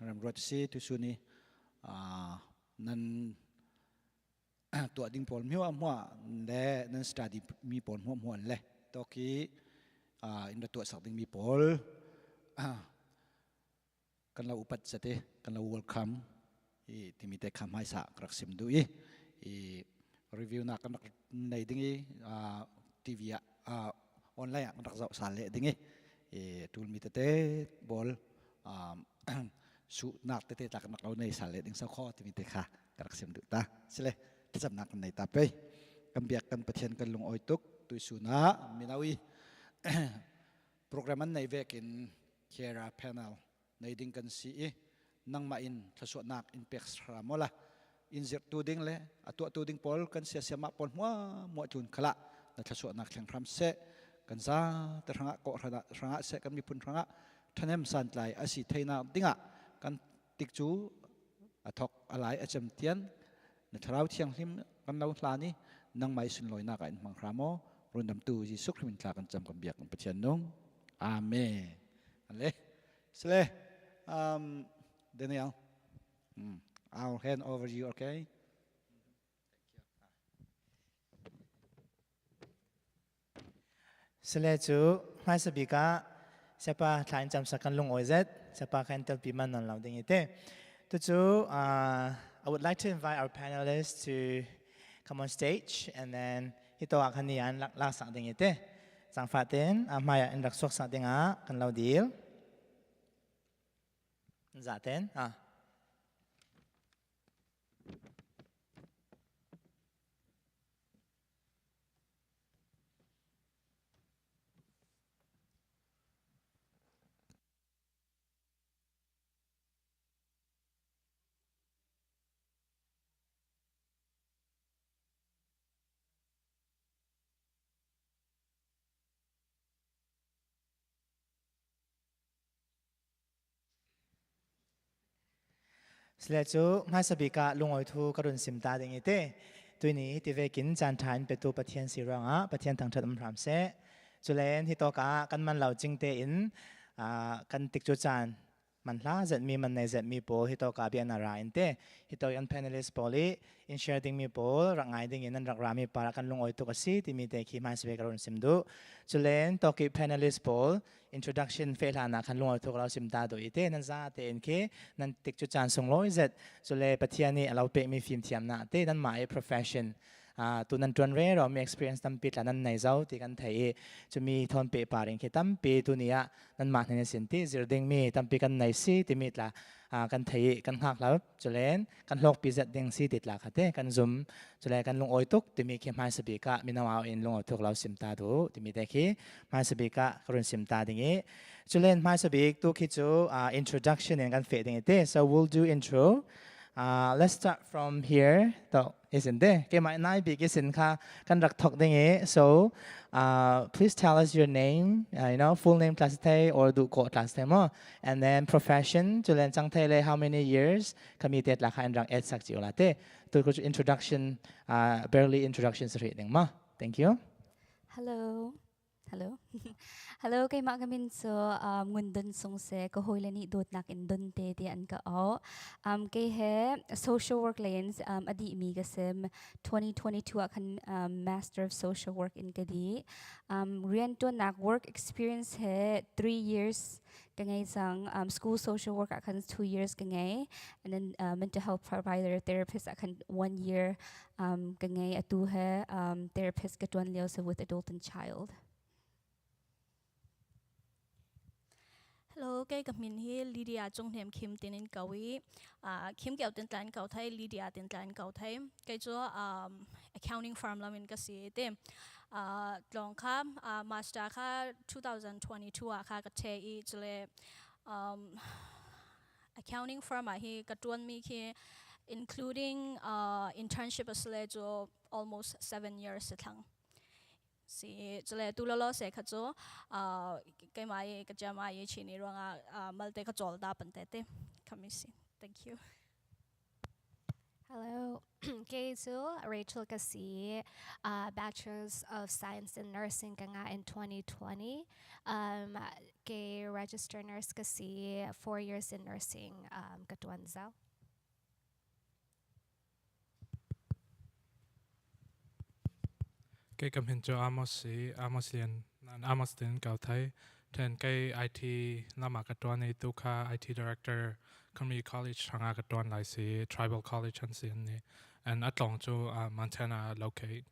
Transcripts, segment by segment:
ram rot si tu suni nanตัวดิ่งปอลมิวมัวเล่นั้นสตาร์ดีมีปอลมัวเล่ตอกี้อินตัวสักดิ่งมีปอลกันเราอุปัชเตกันเราเวลคัมที่มีแต่คำให้สักรักสิมดูรีวิวนักกันในดิ่งทีวีออนไลน์กันรักษาสารเลดิ่งทูลมีแต่บอลสุนักแต่ตักนักเราในสารเลดิ่งสักข้อที่มีแต่ค่ะรักสิมดูตาสิเลยที่สำนักในตาเป้กำเบียกกันประเทศกันลงอ้อยตุกตุยสุนัขมินาวีโปรแกรมในเวกินเคราแพนลในดิ่งกันสีนั่งมาอินทศวรรษอินเพ็กซ์รามอละอินเซตตูดิ่งเลยตัวตูดิ่งพอลกันเสียเสียมาพอลมัวจุนขละในทศวรรษแข่งพรำเสกันซาแต่ทางเกาะทางเสกันมีพุ่นทางท่านเอ็มสันไลอาศัยไทยนาดิ่งกันติกจูทอกอะไรอาจำเตียนในทราวเชียงหิมกันเราลานี้นั่งไม่สุนลอยนักอินมังครามอรุนดำตูจีสุขมินทากันจำกันเบียกกันประเทศน้องอาเมนอันเล่สเลDaniel I'll hand over you okay Sele chu mai sabika sepa thain cham sakan lung oizet sepa kan tel pi man nan lau ding ite tu chu I would like to invite our panelists to come on stage and then hito akhanian lak sang ding ite sang fatin maya in rak sok sang ding a kan lau deal zaten Sele chu mai sabika lungoi thu karun simta ding ite tuini ti vekin chan thain petu pathian siranga pathian thangthat amram se chulen hitoka kan man lau jingte in kan tikchu chan manhla zet mi man nei zet mi po hitoka bian ara inte hitok an panelist poli in sharing mi po rangai ding in an rakrami para kan lungoi thu kasi ti mi te khi mai sabe karun simdu chulen toki panelist pol introduction felana kan lungoi thu lau simta do ite nan za te in ke nan tikchu chan songloi zet chule pathian ni alau pe mi film thiam na te nan mai profession tu nan tuan re ro mi experience tam pit la nan nei zau ti kan thai chu mi thon pe paring ke tam pe tu nia nan ma ne sin ti zir ding mi tam pi kan nei si ti mit la kan thai kan hak la chulen kan lok pi zat ding si tit la khate kan zoom chule kan lung oi tuk ti mi ke mai sabi ka mi na wa in lung oi tuk lau sim ta du ti mi te ki mai sabi ka karun sim ta ding e chulen mai sabi tu ki chu introduction en kan fe ding te so we'll do intro let's start from here isn't there ke mai nai bi ke sin kha kan rak thok ding e so please tell us your name full name class thai or du ko class thai mo and then profession chulen chang thai le how many years committed la khan rak et sak chi ola te to introduction barely introduction sri ding ma thank you Hello Hello kay mga kamin so Ngun song se ko hoila ni dot nak in dun te ti an ka o kay he social work lanes adi mi kasem 2022 akan master of social work in kadi rian to nak work experience he 3 years kangay sang school social work akan 2 years kangay and then mental health provider therapist akan 1 year kangay atu he therapist katuan leo sa with adult and child Hello, kay kamin hi Lydia trong hem Khim tinin kawi. Khim kay tin tan kau thai Lydia tin tan kau thai. Kay jo accounting firm lamin kasi te. Long kha master kha 2022 kha ka the I chule accounting firm hi katuan mi ki including internship asle jo almost 7 years thang. Si chule tu lo se khacho kai mai ka jama ye chini ronga malte ka chol da pante te kamisi thank you Hello Okay, so Rachel kasi Bachelor's of Science in Nursing ka nga in 2020. Kay registered nurse kasi 4 years in nursing katuan zao. Kay kamhin jo Amos Lian Amos din kau thai then kay IT lama katuan itu ka IT director Community College hanga katuan lai si Tribal College han sin ni and atlong jo Montana locate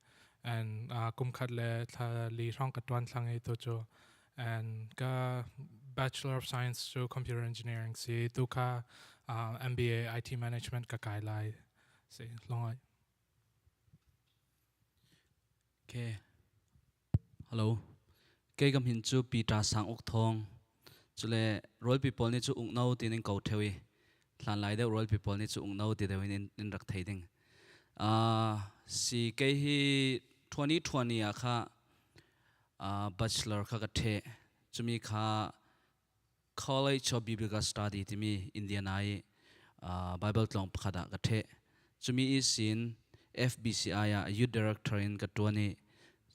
and kum khat le tha li rong katuan thlang itu jo and ka Bachelor of Science jo Computer Engineering si tu ka MBA IT Management ka kai lai si long Okay. Hello. Cái gam hin chu Peter sang uk thong. Chu le role people ni chu uk nau tin in kau thewi. Thlan lai de role people ni chu uk nau ti de in rak thei ding. Si cái hi 2020 a kha bachelor kha ka the. Chu mi kha College of Biblical Study ti mi Indian ai Bible tlong phada ka the. Chu mi is in FBCIY Youth Director in Katwani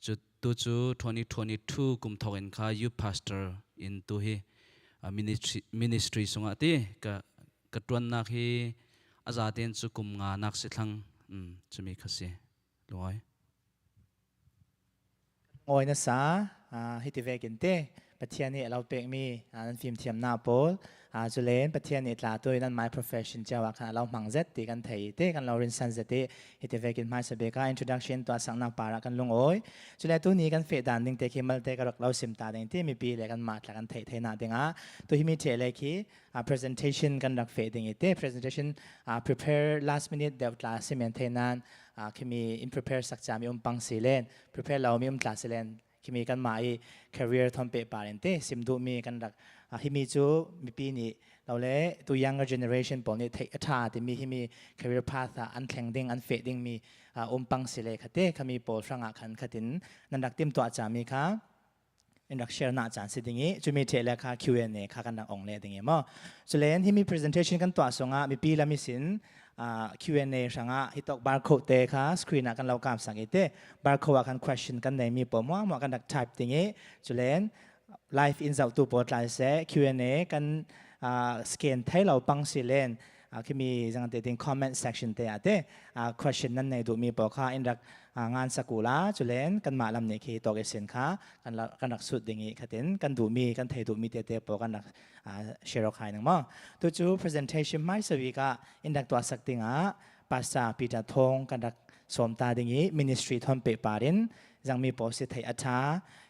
chu 2022 kum thoin kha youth pastor in tu hi ministry sunga ti ka katwan nak hi azaten chu kum nga nak si thlang chumi khasi loi oi na sa hitivekin te pathiani alo pek mi an film thiam na pol julen pathiani tla toi nan my profession chawa khan alo mangzet ti kan thei te kan laurin san zete hitivekin mai sabeka introduction to sang na para kan lung oi chule tu ni kan fe dan ding te khimal te ka rak lau sim ta ding te mi pi le kan ma tla kan thei na dinga to hi mi the le ki presentation kan rak fe ding te presentation prepare last minute dev class sim the nan kimi in prepare sak cha mi pang silen prepare lau mi class silen kimi kan mai career thom pe parente simdu mi kan rak himi chu mi pi ni laule tu younger generation pon ni thei atha ti mi himi career path an thleng ding an fe ding mi pang sile khate khami pol franga khan khatin nan rak tim to cha mi kha in rak share na chan sidingi chumi thela kha Q&A kha kan ong le dingi mo chulen himi presentation kan to songa mi pi la mi sin Q&A sanga hitok barcode te kha screen kan lau kam sang ite barcode kan question kan nei mi pom mo kan dak type tingi chulen live in zau tu pot lai se Q&A kan scan thai lau pang silen ki mi jang te ting comment section te ate question nan nei du mi po kha in dak ngan sakula chulen kan ma lam ne ki to ke sin kha kan rak sut dingi khatin kan du mi kan thei du mi te po kan rak share khai nang ma to chu presentation mai sawi ka in dak to sak tinga pastor Peter Thawng kan dak som ta dingi ministry thom pe parin jang mi po si thei atha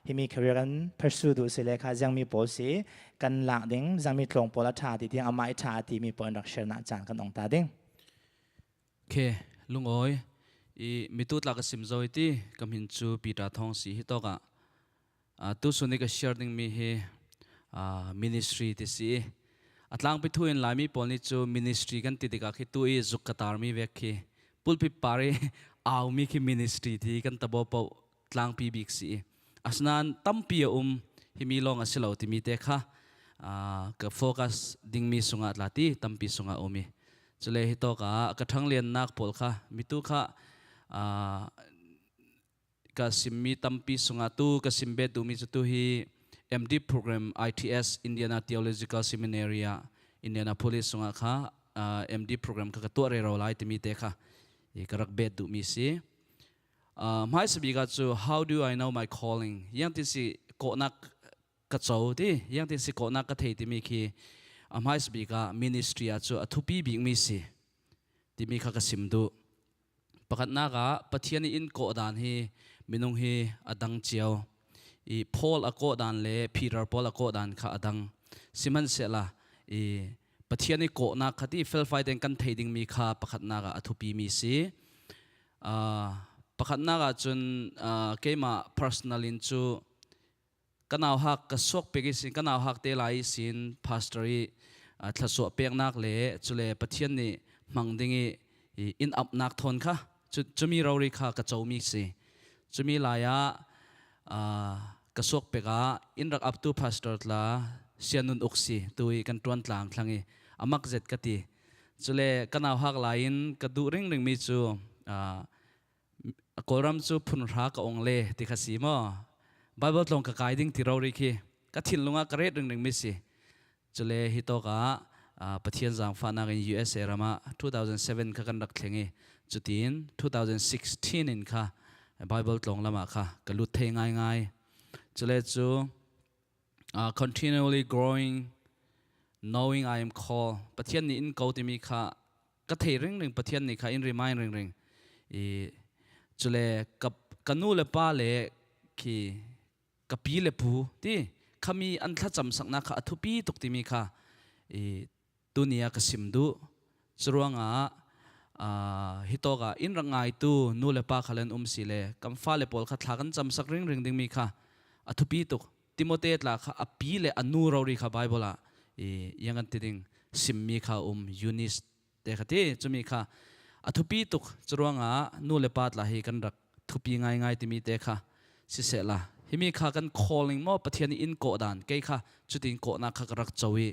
himi career kan pursue du se le kha jang mi po si kan lak ding jang mi tlong pola tha ti tiang amai tha ti mi po rak share na chan kan ong ta ding ke lungoi I mitut la ka simzoi ti kamhin chu Peter Thawng si hi to ka tu suni ka share ding mi hi ministry ti si atlang pi thuin lai mi pol ni chu ministry kan ti ka khi tu I zuk katar mi vek khi pulpi pare aw mi khi ministry ti kan tabo po tlang pi bik si asnan tampi hi mi long asilo ti mi te kha ka focus ding mi sunga tlati tampi sunga omi chule hi to ka thang lian nak pol kha mitu kha ka simmi tampi sunga tu ka simbe tu mi tu hi MD program ITS Indiana Theological Seminary Indianapolis sunga kha MD program ka to re ro lai ti mi te kha I karak be tu mi si mai sabi ga chu how do I know my calling yang ti si ko nak ka chau ti yang ti si ko nak ka thei ti mi khi mai sabi ga ministry a chu athupi bing mi si ti mi kha ka simdu pakat naga pathiani in ko dan hi minung hi adang chiao I Paul a ko dan le Peter Paul a ko dan kha adang siman sela I pathiani ko na khati fel fai den kan theiding mi kha pakat naga athupi mi si pakat naga chun keima personal in chu kanaw hak ka sok pegi sin kanaw hak te lai sin pastory thlaso pek nak le chule pathiani mangdingi in up nak thon kha chumi rauri kha ka chawmi si chumi laya ka sok peka in rak up to pastor tla sianun uksi tui kan tuan tlang thlangi amak zet kati chule kanaw hak lain ka du ring ring mi chu กอรัมจูพุนรักองเล่ติขสีมั้งไบเบิลตรงกับกายดิ้งที่เราเรียกก็ทิ้งลงกระเร็ดหนึ่งมิสิจุเลฮิโตกะประเทศจางฟ้านักใน USA รามา2007ก็กันรักเทงจุดที่2016อินค่ะไบเบิลตรงละมาค่ะก็ลุดเทงง่ายจุเลจู continually growing knowing I am called ประเทศนี้อินเกาติมีค่ะก็เทเรื่องหนึ่งประเทศนี้ค่ะอิน remind เรื่องจุเลกับกันนูเลป้าเล่คีกับปีเลปูที่ขามีอันทัดจำสักนักทุปีตุกติมีค่ะตัวนี้ก็สิมดูจรวงฮิโตกะอินรังไงตัวนูเลป้าขลันสิเลกัมฟ้าเลปอลขัดหลักกันจำสักเรื่องดิ่งมีค่ะทุปีตุกติโมเตตละค่ะปีเลอนูเรารีค่ะไบเบิลละยังกันติดิ่งสิมมีค่ะยูนิสเด็กที่จะมีค่ะทุปีตุกจรวงนูเลป้าละให้กันรักทุปีง่ายติมีเตค่ะสิเสละฮิมีข้ากัน calling มั่วประเทศนี้อินโกดันเกย์ข้าจุดอินโกนักข้ากรักจวี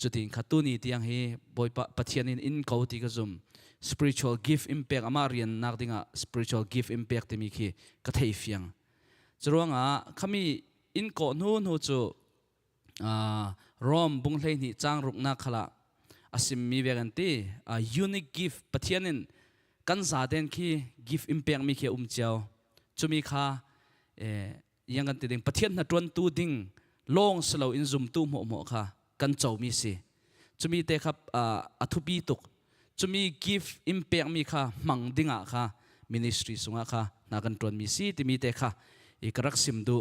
จุดอินข้าตัวนี้ที่ยังฮีบอยประเทศนี้อินโกที่ก็ซุ่ม spiritual gift impact อามาเรียนนักดิ่งspiritual gift impact ที่มีขี้ก็เทียบยังจรวงข้ามีอินโกนู่จูรอมบุงเลยนี่จางรุกนักขละสิมีเวกันที่unique gift ประเทศนี้กันซาเดนขี้ gift impact มีขี้เจ้าจุมีข้ายังกันติดประเทศนัดวันตูดิ่งลงสโลอินซุมตูหมอค่ะกันเจ้ามีสิจะมีแต่ครับทุบีตุกจะมี give impact มีค่ะมังดิ่งค่ะ ministry สุงค่ะนักกันตวนมีสิที่มีแต่ค่ะอีกรักสิมดู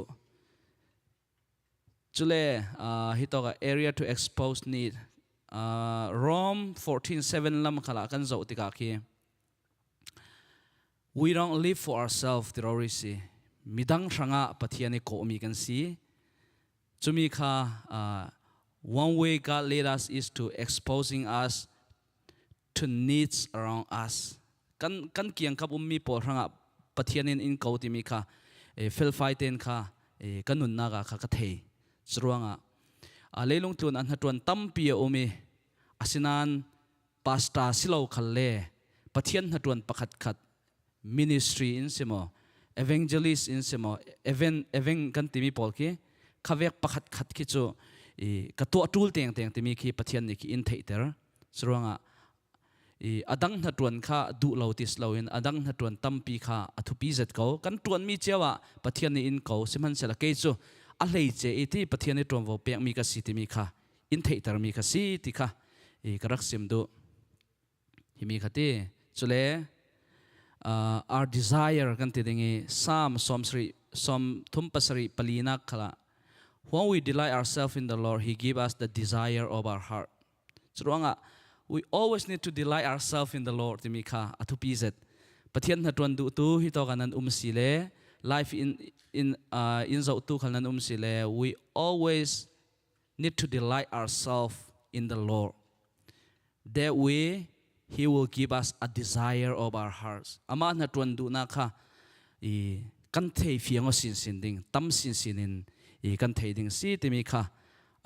จุเลฮิตอก area to expose need Rome 14:7 ลำค่ะกันเจ้าติกาคี we don't live for ourselves ที่เราสิมิดังสังะปะเทียนโกมีกันสิจุมีค่ะ one way God led us is to exposing us to needs around us กันเกี่ยงกับมีปอสังะปะเทียนอินโกติมีค่ะฟิลไฟเตนค่ะกันนุนนากะค่ะกะเทสรวงเลยลงตุนอันหัดวันตั้มปีมีอาศินันปาสตาสิโลคัลเล่ปะเทียนหัดวันประคัดขัด ministry อินสิโมevangelist in semo event kan timi polki khavek pakhat khat ki chu ka to tool teng timi ki pathian ni ki in theiter suranga adang na tuan kha du lotis loin adang na tuan tampi kha athupi zet ko kan tuan mi chewa pathian ni in ko simhan sela ke chu a lei che iti pathian ni tom vo pek mi ka si timi kha in theiter mi ka si ti kha karak sim du himi khati chule our desire kan tidingi som thumpasari palina khala when we delight ourselves in the Lord he give us the desire of our heart churanga we always need to delight ourselves in the Lord timika athupizet pathian hatwan du tu hi to kanan sile life in zau tu khanan sile we always need to delight ourselves in the Lord that way He will give us a desire of our hearts. Ama na tuan du na ka kan thei fiang o sin ding tam sin kan thei ding si timi kha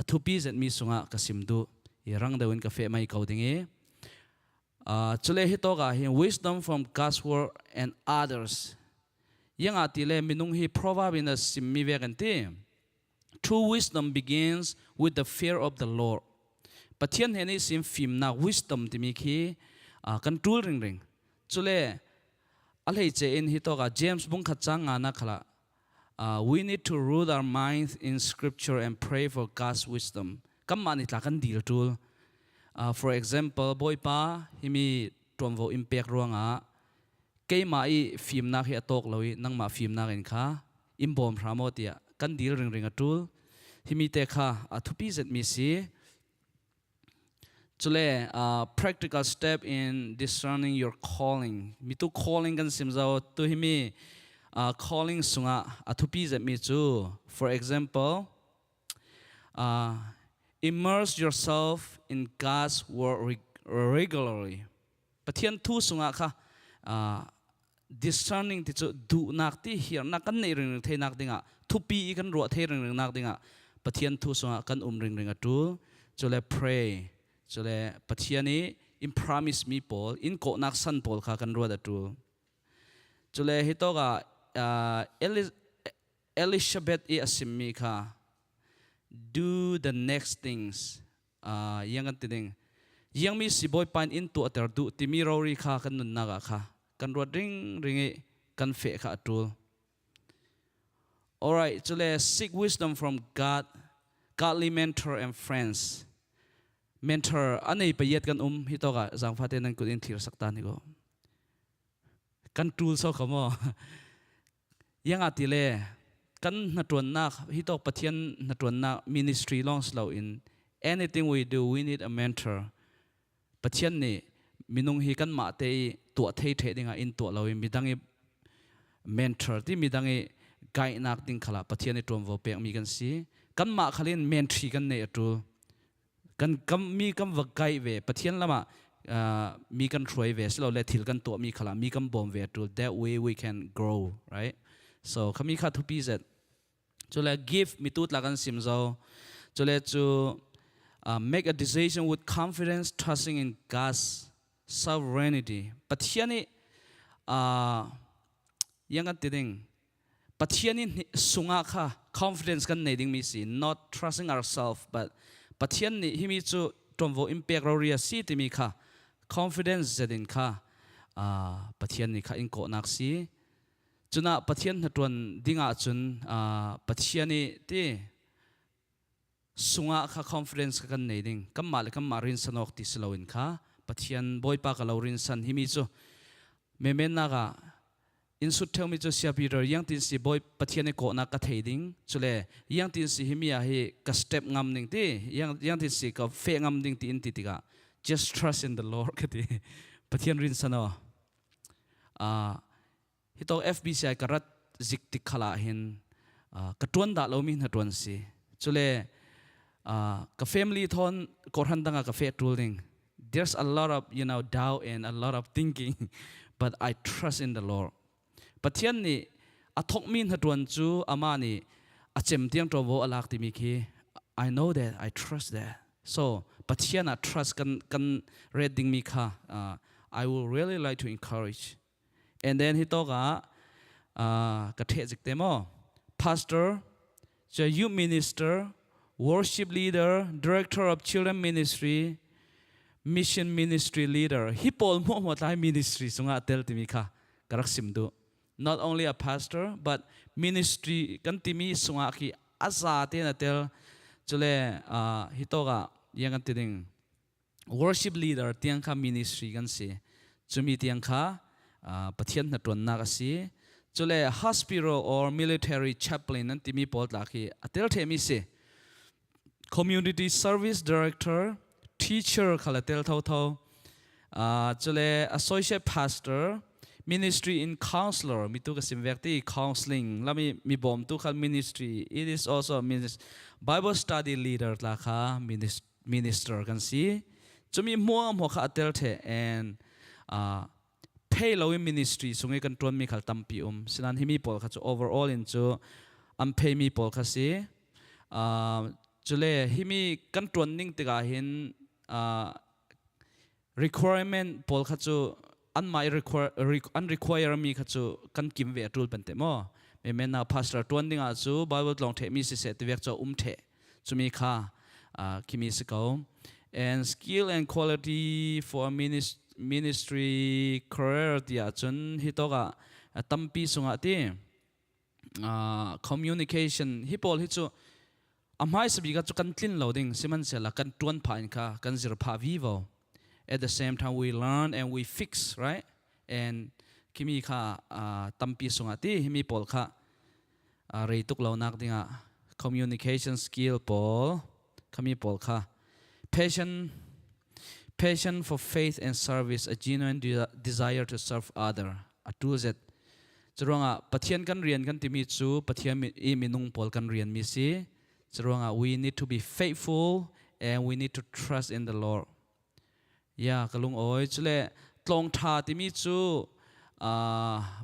athupi zet mi sunga kasim du rang dawin ka fe mai kau ding chule hi to ga hi wisdom from God's word and others. Yang atile minung hi proverb in a simmi ve kan ti. True wisdom begins with the fear of the Lord. Pathian heni sim fim na wisdom timi khi kan tool ring chule alhei che in hi to ga James bung khat chang na khala we need to root our minds in scripture and pray for God's wisdom kam mani tla kan dil tool for example boy pa himi tomvo impact ruanga ke mai film na hi atok loi nang ma film na ren kha imbom ramotia kan dil ring a tool himi te kha athupi zet mi si chule practical step in discerning your calling mi tu calling kan simzao tu himi calling sunga athupi zet mi chu for example immerse yourself in God's word regularly pathian thu sunga kha discerning ti chu du nak ti hier na kan nei ring thei nak dinga thupi kan ro thei ring nak dinga pathian thu sunga kan ring atu chule pray chule pathiani in promise mi pol in ko nak san pol kha kan ro atu chule hitoga Elizabeth e asimmi kha do the next things yang an tiding yang mi si boy pan into ater du timi rori kha kan nun naga kha kan ro ringi kan fe kha atul. Alright, chule seek wisdom from God, godly mentor and friends. Mentor anei payet kan hitoga jang phate nan kudin clear sakta ni go kan tool so kamo yang atile kan natron na hitok pathian natron na ministry long slow in anything we do we need a mentor pathian ni minung hi kan ma te to thei the dinga in to lo midangi mentor ti midangi guide nak ting khala pathian ni tom vo pek mi kan si kan ma khalin mentri kan ne atul kan mi kam vagai ve pathian lama mi kan throi ve slo le thil kan to mi khala mi kam bom ve to that way we can grow, right? So kami kha thupi zet chole give mi tut la kan sim zo chole to make a decision with confidence, trusting in God's sovereignty. Pathian ni yang kan tiding pathian ni sunga kha confidence kan needing mi si not trusting ourselves but pathian ni himi chu tomvo impact roria si timi kha confidence zedin kha pathian ni kha in ko nak si chuna pathian hatron dinga chun pathian ni ti sunga kha confidence kan neiding kamal kamarin sanok ti slowin kha pathian boy pa kalorin san himi chu memen naga in su tell me to sia Peter yang tin si boy pathian ko na ka theiding chule yang tin si himia hi ka step ngam ning ti yang tin si ka fe ngam ding ti in ti tiga just trust in the Lord ka ti pathian rin sano hito FBCIY karat zik ti khala hin ka tuan da lo min hatun si chule ka family thon korhan danga ka fe tooling there's a lot of doubt and a lot of thinking but I trust in the Lord. Pathian ni athok min hatun chu amani achem tiang tovo alak ti mi ki I know that I trust that so pathian trust kan reading mi kha I will really like to encourage and then hitoga ka the zik temo pastor youth minister worship leader director of children ministry mission ministry leader hipol mo matai ministry sunga tel ti mi kha karak simdu not only a pastor but ministry kan timi sunga ki asa te na tel chule hitoga yang kan tiding worship leader tiang kha ministry kan si chumi tiang kha pathian na ton na ka si chule hospital or military chaplain nan timi pol la ki atel themi se community service director teacher khala tel thau thau chule associate pastor ministry in counselor mitu ka simvekti counseling lami mi bom tu khal ministry it is also Bible study leader la kha minister kan si chumi mo kha atel the and pay low ministry sungai kan ton mi khal tampi sinan himi pol kha chu overall in chu pay mi pol kha si chule himi kan ton ning tiga hin requirement pol kha chu unrequire mi kha chu kan kim ve atul pante mo me mena pastor ton ding a chu Bible long the mi se te vek chu the chumi kha kimi se ko and skill and quality for ministry career dia chun hitoga tampi sunga ti communication hipol hi chu amhai sabi ga chu kan tlin loading siman sela kan tuan phain kha kan zir pha vivo at the same time we learn and we fix right and kimi kha tampi sunga ti himi pol kha reituk lo nak dinga communication skill pol kami pol kha passion for faith and service, a genuine desire to serve other. Atu zet. Churanga pathian kan rian kan timi chu pathian I minung pol kan rian mi si. Churanga we need to be faithful and we need to trust in the Lord. Ya kalung oi chule tlong tha timi chu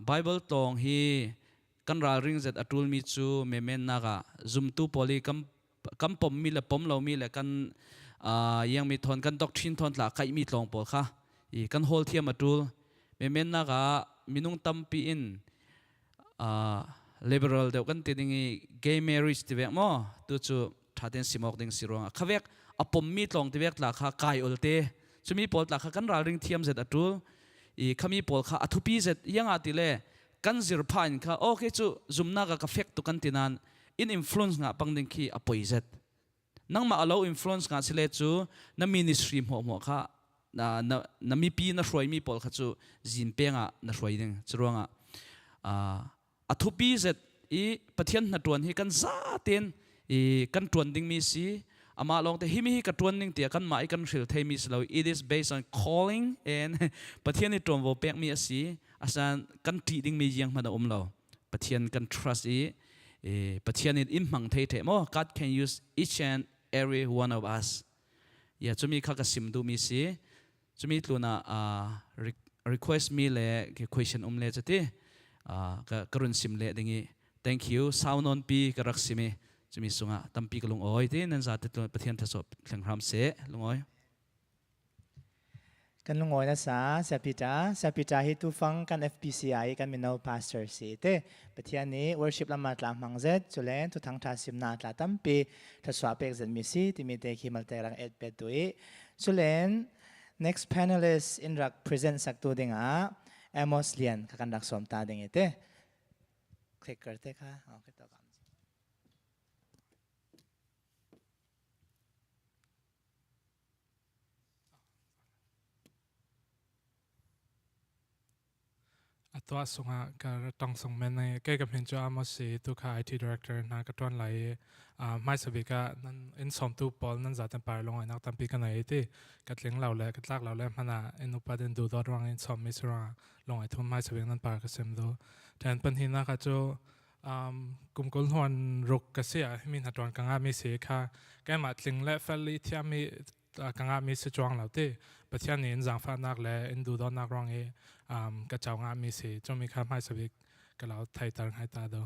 Bible tong hi kan ral ring zet atul mi chu memen naga zum tu poli kam pom mi le pom lo mi le kan yang mi thon kan doctrine thon la kai mi tlong pol kha I kan hol thiam atul memen naga minung tampi in liberal deuh kan ti dingi gay marriage ti vek mo tu chu thaten simok ding sirong khavek apom mi tlong ti vek tla kha kai ulte chumi pol tla kha kan ral ring thiam zet atul I khami pol kha athupi zet yanga ti le kan zir phain kha okay chu zumna ka fek tu kan tinan in influence nga pangding khi apoi zet nang ma allow influence nga sile chu na ministry mo kha na mi pi na roi mi pol kha chu zin penga na roi ding churonga athupi zet I pathian na tuan hi kan za ten I kan tuan ding mi si ama long te himi hi ka tuan ning tia kan mai kan ril thei mi slo it is based on calling and pathian ni tuan vo pek mi asi asan kan ti ding mi yang mana lo pathian kan trust pathian it im mang thei the mo God can use each and every one of us ya chumi kha ka sim du mi si chumi tluna request me le ke question le chati ka karun sim le dingi thank you sound on pi ka rak simi chumi sunga tampi ka lung oi te nan za te pathian thaso thlengram se lung oi kan lungoi na sa sapita hi tu fang kan FBCIY kan minau pastor si te pathian ni worship lama tla mangzet chulen tu thang tha simna tla tampi thaswa pek zen mi si timi te khimal te rang et pet tui chulen next panelist in rak present sak tu dinga Amos Lian ka kan rak som ta ding ite click karte ka okay to Atwa sunga ka tong song men ne ke ka phin chu Amos si tu kha IT director na ka ton lai mai sabi ka nan in som tu pol nan za tan par long ai nak tam pi ka nai ti ka tling lau le ka tlak lau le mana in upa den du dot rang in som mi sura long ai thum mai sabi nan par ka sem do tan pan hin na ka chu kum kol hon ruk ka sia min hatron ka nga mi se kha ka ma tling le fel li thia mi ka nga mi se chwang lau ti pathian ni in zang fa nak le in du dot nak rang e ka chau nga mi se chomi kha mai sabi ka lau thai tar hai ta do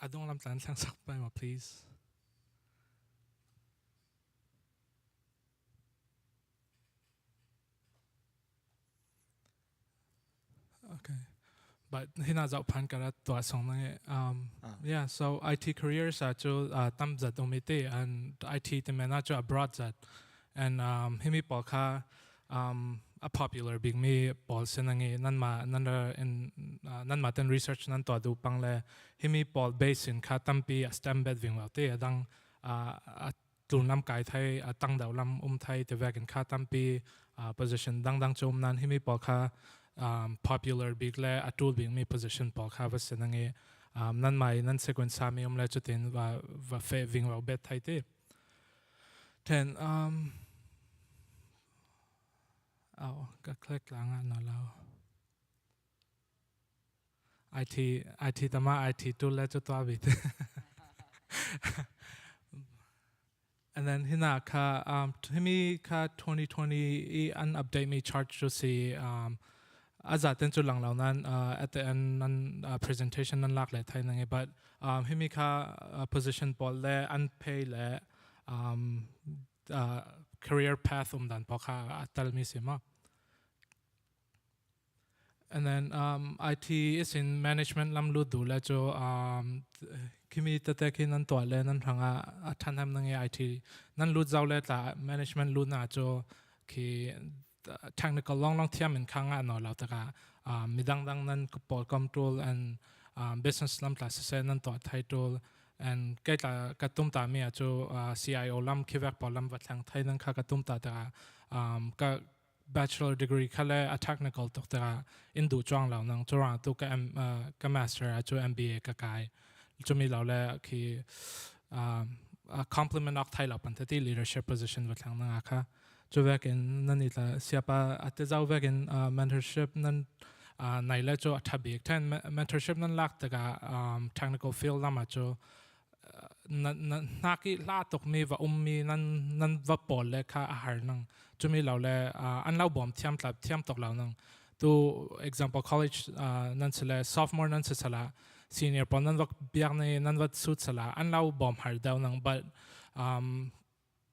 adong lam tlan sang sak pai ma please okay but hina zau phan kara to song na yeah so IT careers are chu tam za domite and IT te mena chu abroad that and himi pol kha a popular big me pol senangi nan ma ten research nan to du pang le himi pol base in kha tampi a stem bed wing wa te adang tu nam kai thai atang daw lam thai te vek in kha tampi position dang chom nan himi pol kha popular big le atul big me position pol kha va senangi nan mai nan sequence sami le chutin va fe wing wa bet thai te ten ka click lang na lao IT tama IT tool le chu twa bit and then hina kha himi kha 2020 an update me chart to see azaten chu lang lao nan at the end nan presentation nan lak le thai nang but himi kha position pol le an pay le career path dan pokha atal mi sima and then IT is in management lam lu du la cho kimi tate ki nan to le nan thanga athan ham nang IT nan lu zaw le ta management lu na cho ki technical long thiam in khanga no la ta ka midang dang nan ko pol control and business lam class se nan to title and kai ta katum ta mi cho CIO lam khivak polam wathang thai nang kha katum ta ka bachelor degree khale a technical to ta in du chang law nang chora to ka master a cho MBA ka kai chumi law le ki complement of thai law pan ti leadership position wathang nang kha cho vek in nan ni la siapa ate zaw vek in mentorship nan nai le cho athabi ten mentorship nan lak ta ka technical field lama cho naki la tok mi va mi nan va pol le kha ahar nang chumi law le an law bom thiam tok law nang to example college nan sele sophomore nan sala senior pon nan va biak nei nan va suit sala an law bom har daw nang but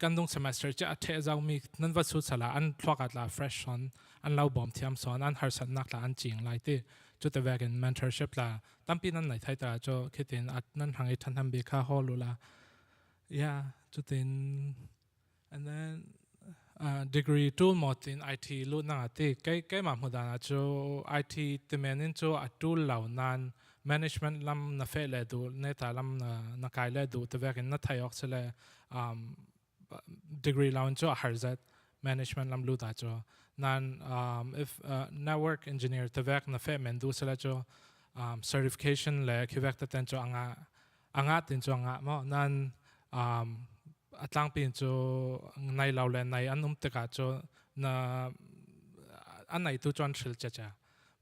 kandung semester cha athe zaw mi nan va suit sala an thwakat la fresh on an lau bom thiam son an har sat nak la an ching lai te chu te vek in mentorship la tampi nan nai thai ta cho khitin at nan hangi than ham be kha holu la yeah chu tin and then degree tool mod in IT lu na te kai ma mudana cho IT te menin cho a tool lau nan management lam na fe le du ne ta lam na kai le du te vek in na thai ok chele degree lau cho harzat management lam lu ta cho nan if network engineer te vek na fe men du sela cho certification le ki vek ta ten cho anga tin cho anga mo nan atlang pin cho nai lau le nai an te ka cho na an nai tu chon thil cha cha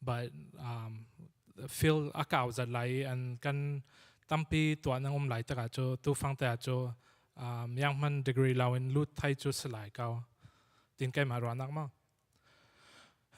but feel akaw za lai an kan tampi to nang lai ta ka cho tu phang ta cho yang man degree lau in lut thai chu slai kaw tin kai ma ro nak ma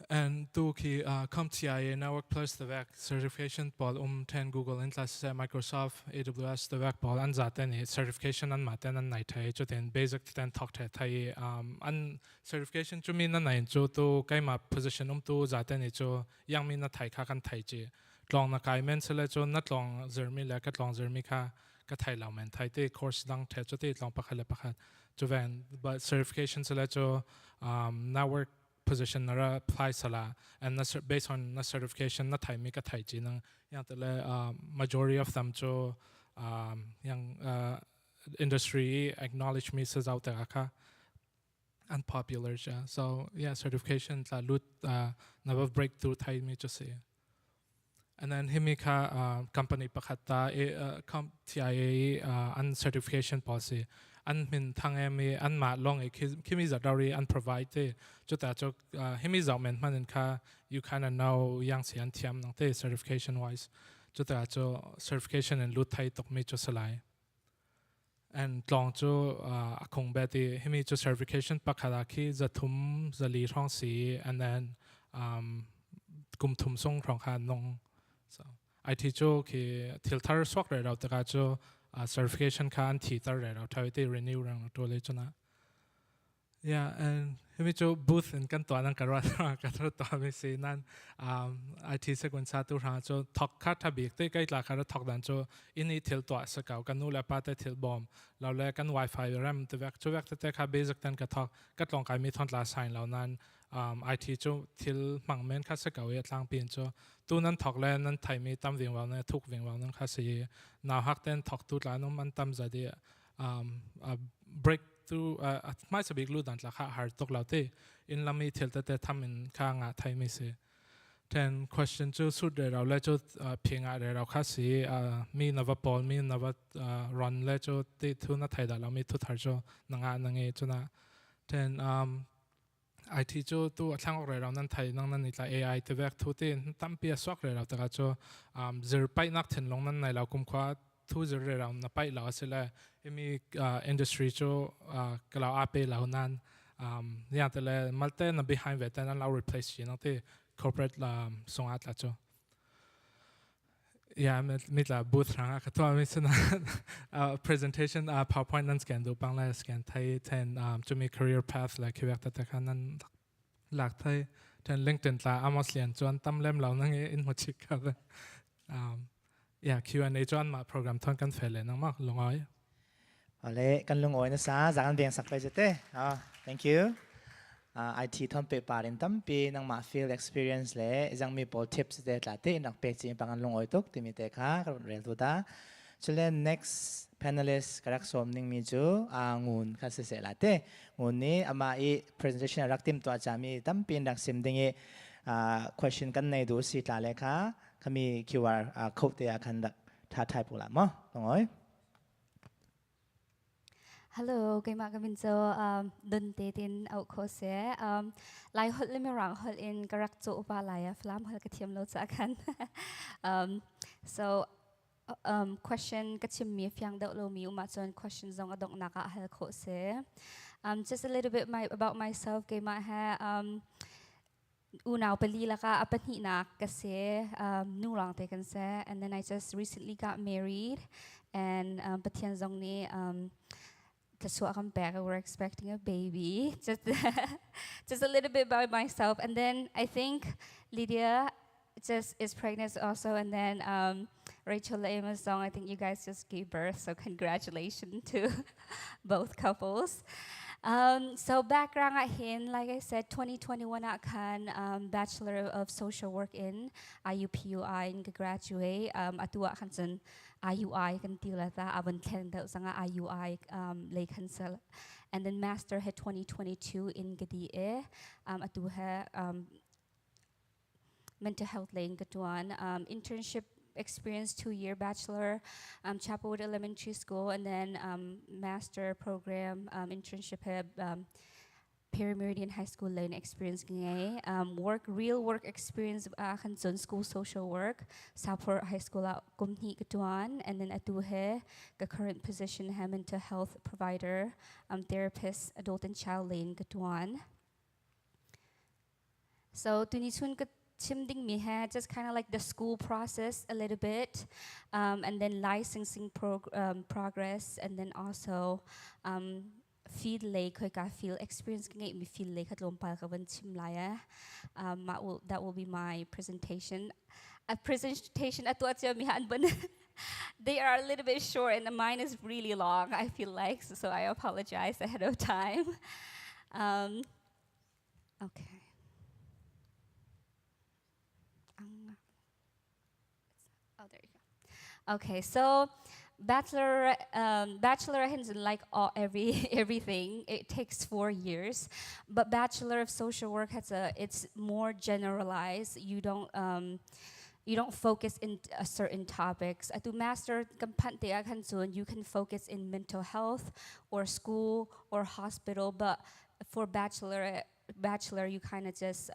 and tu ki CompTIA network plus the vec certification pol 10 Google in class Microsoft AWS the vec pol an za ten certification an ma ten an nai thai cho ten basic ten thok thai an certification chu min an nai chu tu kai ma position tu za ten chu yang min na thai kha kan thai chi tlong na kai men sele chu na tlong zermi la ka tlong zermi kha ka thai lau men thai te course dang the chu te tlong pakhat la pakhat chu ven but certification sele chu network position nara apply sala and based on na certification na thai mi ka thai chi nang yang tele majority of them cho yang industry acknowledge me says out there ka unpopular ja so yeah certification la lut never breakthrough thai mi cho say and then himika company pakhata CompTIA an certification policy an min thang emi an ma long e kimi za dawri an provide te chu ta cho himi za men man kha you kind of know yang si an thiam nang te certification wise chu ta cho certification and lut thai tok mi cho salai and tlong chu akong be ti himi cho certification pakhara khi za thum za li thong si and then kum thum song thong kha nong so IT cho ki thil thar swak re raw ta ka cho certification kan thi tar re raw thai te renew rang to le chuna yeah and hemi cho booth in kan to nang karwa ka to me se nan IT sequence sa tu ra cho thok kha thabi te kai la kha thok dan cho ini thil to sa ka kan nu la pa te thil bom law le kan wifi ram te vek cho vek te kha basic tan ka thok ka tlong kai mi thon la sign law nan IT cho thil mang men kha sa ka we tlang pin cho tu nan thok le nan thai mi tam wing wal na thuk wing wal nan kha se now hak ten thok tu la no man tam za de breakthrough mai sa big lu dan la kha har tok law te in lami thil te tham in kha nga thai mi se then question chu su de raw le chu phinga de raw kha si mi nava pol mi nava run le chu te thu na thai da la mi thu thar cho nanga nange chuna then IT cho tu athlang ok raw nan thai nang nan itla AI te vek thu te tam pi swak re raw ta ka cho zir pai nak then long nan nai law kum khwa thu zir re raw na pai law se la emi industry cho kala ape law nan ya te le malte na behind ve tan law replace chi na te corporate la song at la cho yeah mit la booth ranga ka to mi sna presentation PowerPoint nan scan do pang la scan thai then to me career path la ki vek ta khan nan lak thai then LinkedIn la Amos Lian chuan tam lem law nang in ho chik ka yeah Q&A chuan ma program thon kan fel le nang ma longoi ale kan lungoi na sa zangan beng sak pe jete thank you IT thon pe parin tam pi nang ma field experience le jang mi pol tips de tla te nak pe chi pangan lungoi tok ti mi te kha rel tu ta chule next panelist karak som ning mi chu Ngun kha se la te Ngun ni ama I presentation rak tim to cha mi tam pin rak sim ding I question kan nei du si tla le kha khami QR code te khan dak tha thai pu la mo ngoi Hello, cái mà cái mình cho đơn tế tin out course lại hot lên mình rang hot in cái rắc chỗ ba lại flam hot cái thiam lâu chắc khăn so question cái chim mi phiang đậu lâu mi mà chọn question dòng ở động naka hot course just a little bit about myself cái mà ha unau pali la ka apat hi na kasi nu lang te kan se and then I just recently got married and pathian zong ni we're expecting a baby. Just a little bit about myself. And then I think Lydia just is pregnant also. And then Rachel and Amos Thawng, I think you guys just gave birth. So congratulations to both couples. So background at Hin, like I said, 2021 akan Bachelor of Social Work in IUPUI in graduate. Atua kansen IUI kan tilata aban kenda sanga IUI lay cancel. And then Master had 2022 in Gadi atuha mental health lane katuan internship experience 2-year bachelor Chapelwood Elementary School, and then master program internship have Perry Meridian High School lane experience ngay real work experience kanson school social work Southport High School kumhi katuan, and then atuhe the current position ha mental health provider therapist adult and child lane katuan. So tunitun Chimding me had just kind of like the school process a little bit, and then licensing progress, and then also field lake field experience me field lake that will be my presentation. A presentation at what but they are a little bit short and mine is really long, I feel like, so I apologize ahead of time. Okay. Oh, there you go. Okay, so bachelor has like everything. It takes 4 years, but Bachelor of Social Work it's more generalized. You don't focus in certain topics. At Master you can focus in mental health or school or hospital, but for bachelor you kind of just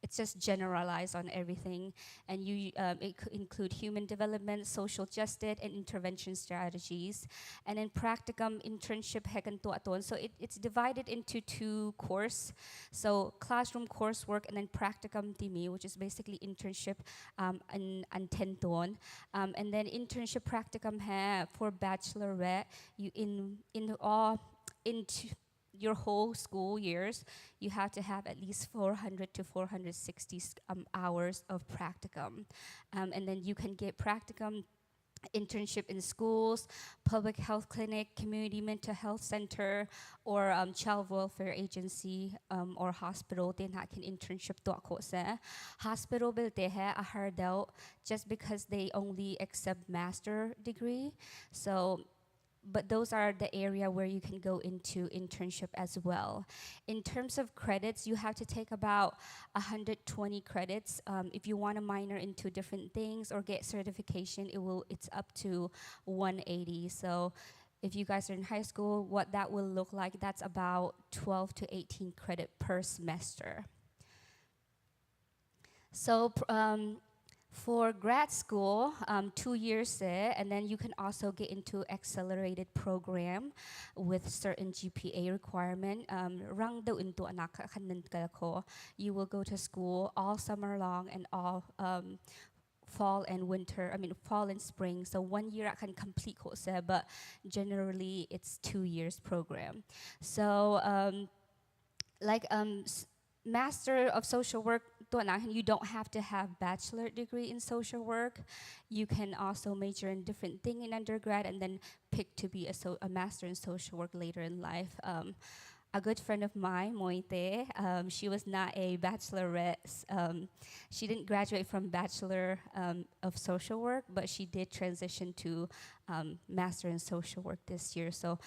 it's just generalized on everything, and it could include human development, social justice, and intervention strategies. And then practicum internship so it's divided into 2 courses. So classroom coursework and then practicum dimi, which is basically internship and tenton. And then internship practicum for bachelorette, you into your whole school years, you have to have at least 400 to 460 hours of practicum. And then you can get practicum internship in schools, public health clinic, community mental health center, or child welfare agency or hospital. Then I can internship hospital I heard out just because they only accept master degree. So but those are the area where you can go into internship as well. In terms of credits, you have to take about 120 credits. If you want to minor into different things or get certification, it's up to 180. So if you guys are in high school, what that will look like, that's about 12 to 18 credit per semester. So for grad school, 2 years there, and then you can also get into accelerated program with certain GPA requirement. You will go to school all summer long and all fall and spring. So 1 year I can complete course, but generally it's 2 years program. So Master of Social Work, you don't have to have bachelor degree in social work. You can also major in different thing in undergrad and then pick to be a master in social work later in life. A good friend of mine, Moite, she was not a bachelorette. She didn't graduate from Bachelor of Social Work, but she did transition to Master in Social Work this year. So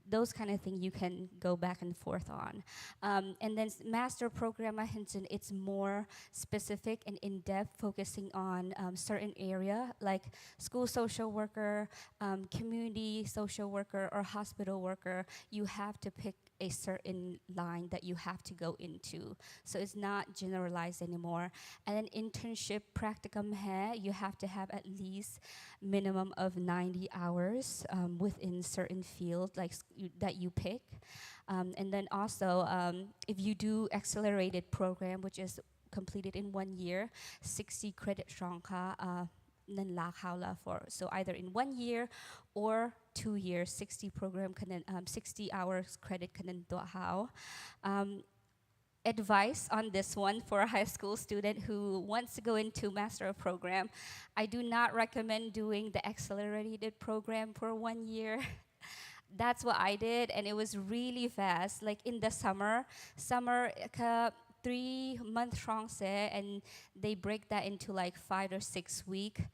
those kind of things you can go back and forth on. And then Master Program at Hinton, it's more specific and in-depth, focusing on certain area like school social worker, community social worker, or hospital worker. You have to pick a certain line that you have to go into. So it's not generalized anymore. And then internship practicum you have to have at least minimum of 90 hours within certain field that you pick. And then also, if you do accelerated program, which is completed in 1 year, 60 credit strong nan la haula for. So either in 1 year or 2 years, 60 program 60 hours credit kanan to how. Advice on this one for a high school student who wants to go into master program. I do not recommend doing the accelerated program for 1 year. That's what I did, and it was really fast. Like in the summer ka 3 month strong se, and they break that into like 5 or 6 week,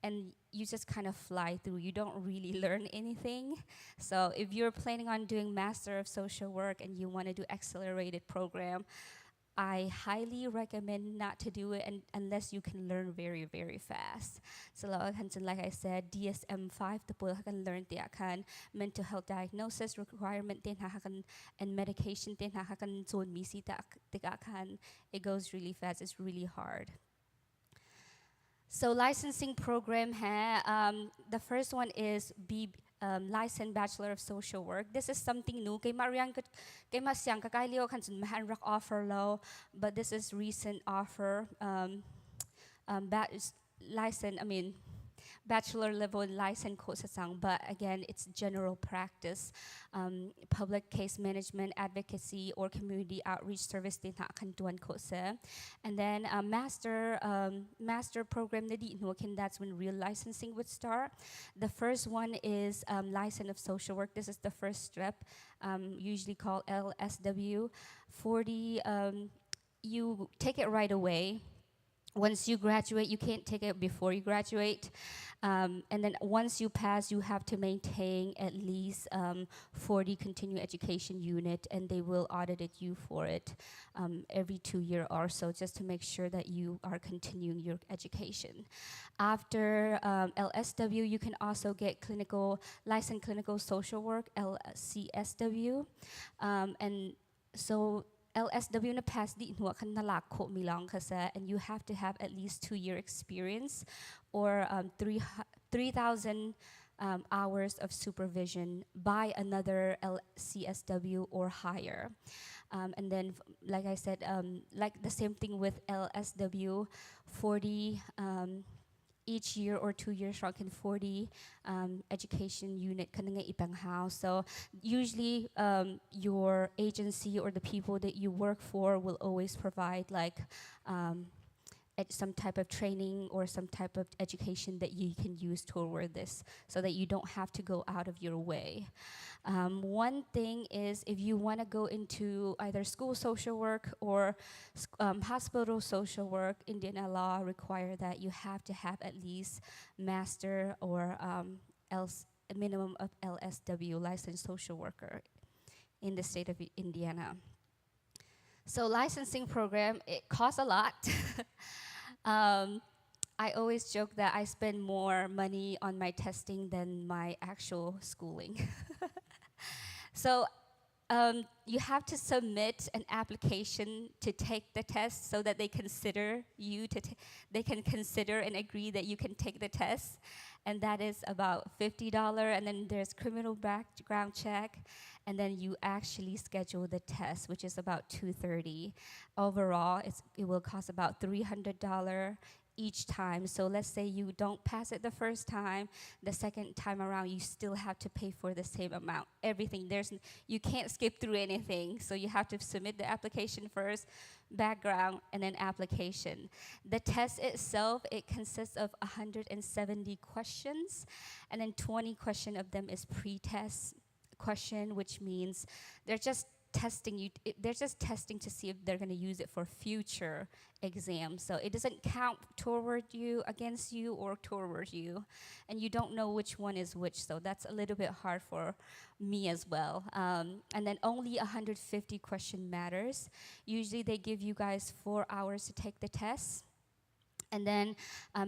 and you just kind of fly through. You don't really learn anything. So if you're planning on doing Master of Social Work and you want to do accelerated program, I highly recommend not to do it unless you can learn very, very fast. So like I said, DSM-5 the can learn the mental health diagnosis requirement and medication it goes really fast. It's really hard. So licensing program the first one is licensed Bachelor of Social Work. This is something new. Kay masyang kakailio kan sun mahan rock offer low, but this is recent offer. Bachelor level license course but again it's general practice, public case management, advocacy, or community outreach service din akan tuan course. And then master program that's when real licensing would start. The first one is license of social work. This is the first step, usually called LSW 40. You take it right away. Once you graduate, you can't take it before you graduate. And then once you pass, you have to maintain at least 40 continuing education unit, and they will audit you for it every 2 years or so, just to make sure that you are continuing your education. After LSW, you can also get licensed clinical social work, LCSW. And so LSW na pass di inwa kan nalako milang kasi, and you have to have at least 2 year experience or 3,000 hours of supervision by another LCSW or higher. And then, like I said, like the same thing with LSW, 40 each year or 2 years strong in 40 education unit kananga ipang house. So usually your agency or the people that you work for will always provide like some type of training or some type of education that you can use toward this, so that you don't have to go out of your way. One thing is, if you want to go into either school social work or hospital social work, Indian law require that you have to have at least master or a minimum of LSW, licensed social worker, in the state of Indiana. So licensing program, it costs a lot. I always joke that I spend more money on my testing than my actual schooling. So you have to submit an application to take the test so that they consider you they can consider and agree that you can take the test, and that is about $50. And then there's criminal background check, and then you actually schedule the test, which is about $230. Overall, it will cost about $300 each time. So let's say you don't pass it the first time, the second time around you still have to pay for the same amount. Everything, you can't skip through anything. So you have to submit the application first, background, and then application. The test itself, it consists of 170 questions, and then 20 questions of them is pre-test question, which means they're just testing you. They're just testing to see if they're going to use it for future exams. So it doesn't count toward you, against you, or toward you, and you don't know which one is which. So that's a little bit hard for me as well. And then only 150 question matters. Usually they give you guys 4 hours to take the test. And then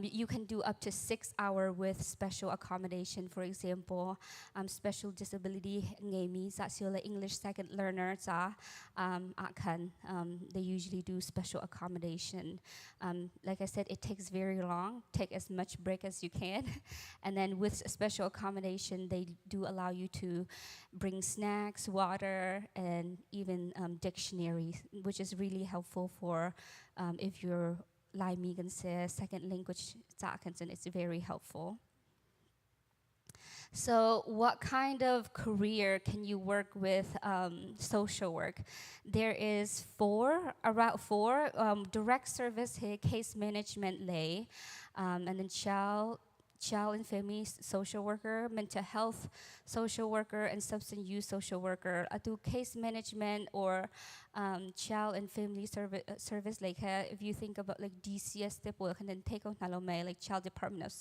you can do up to 6 hours with special accommodation. For example, special disability English second learner they usually do special accommodation. Like I said, it takes very long. Take as much break as you can. And then with special accommodation, they do allow you to bring snacks, water, and even dictionaries, which is really helpful for if you're Lai mi gan se second language za kan it's very helpful. So what kind of career can you work with social work? There is around four, direct service, case management lay, and then child and family social worker, mental health social worker, and substance use social worker. Atu case management or child and family service, like if you think about like DCS tipo, and then take on nalome like Child Department of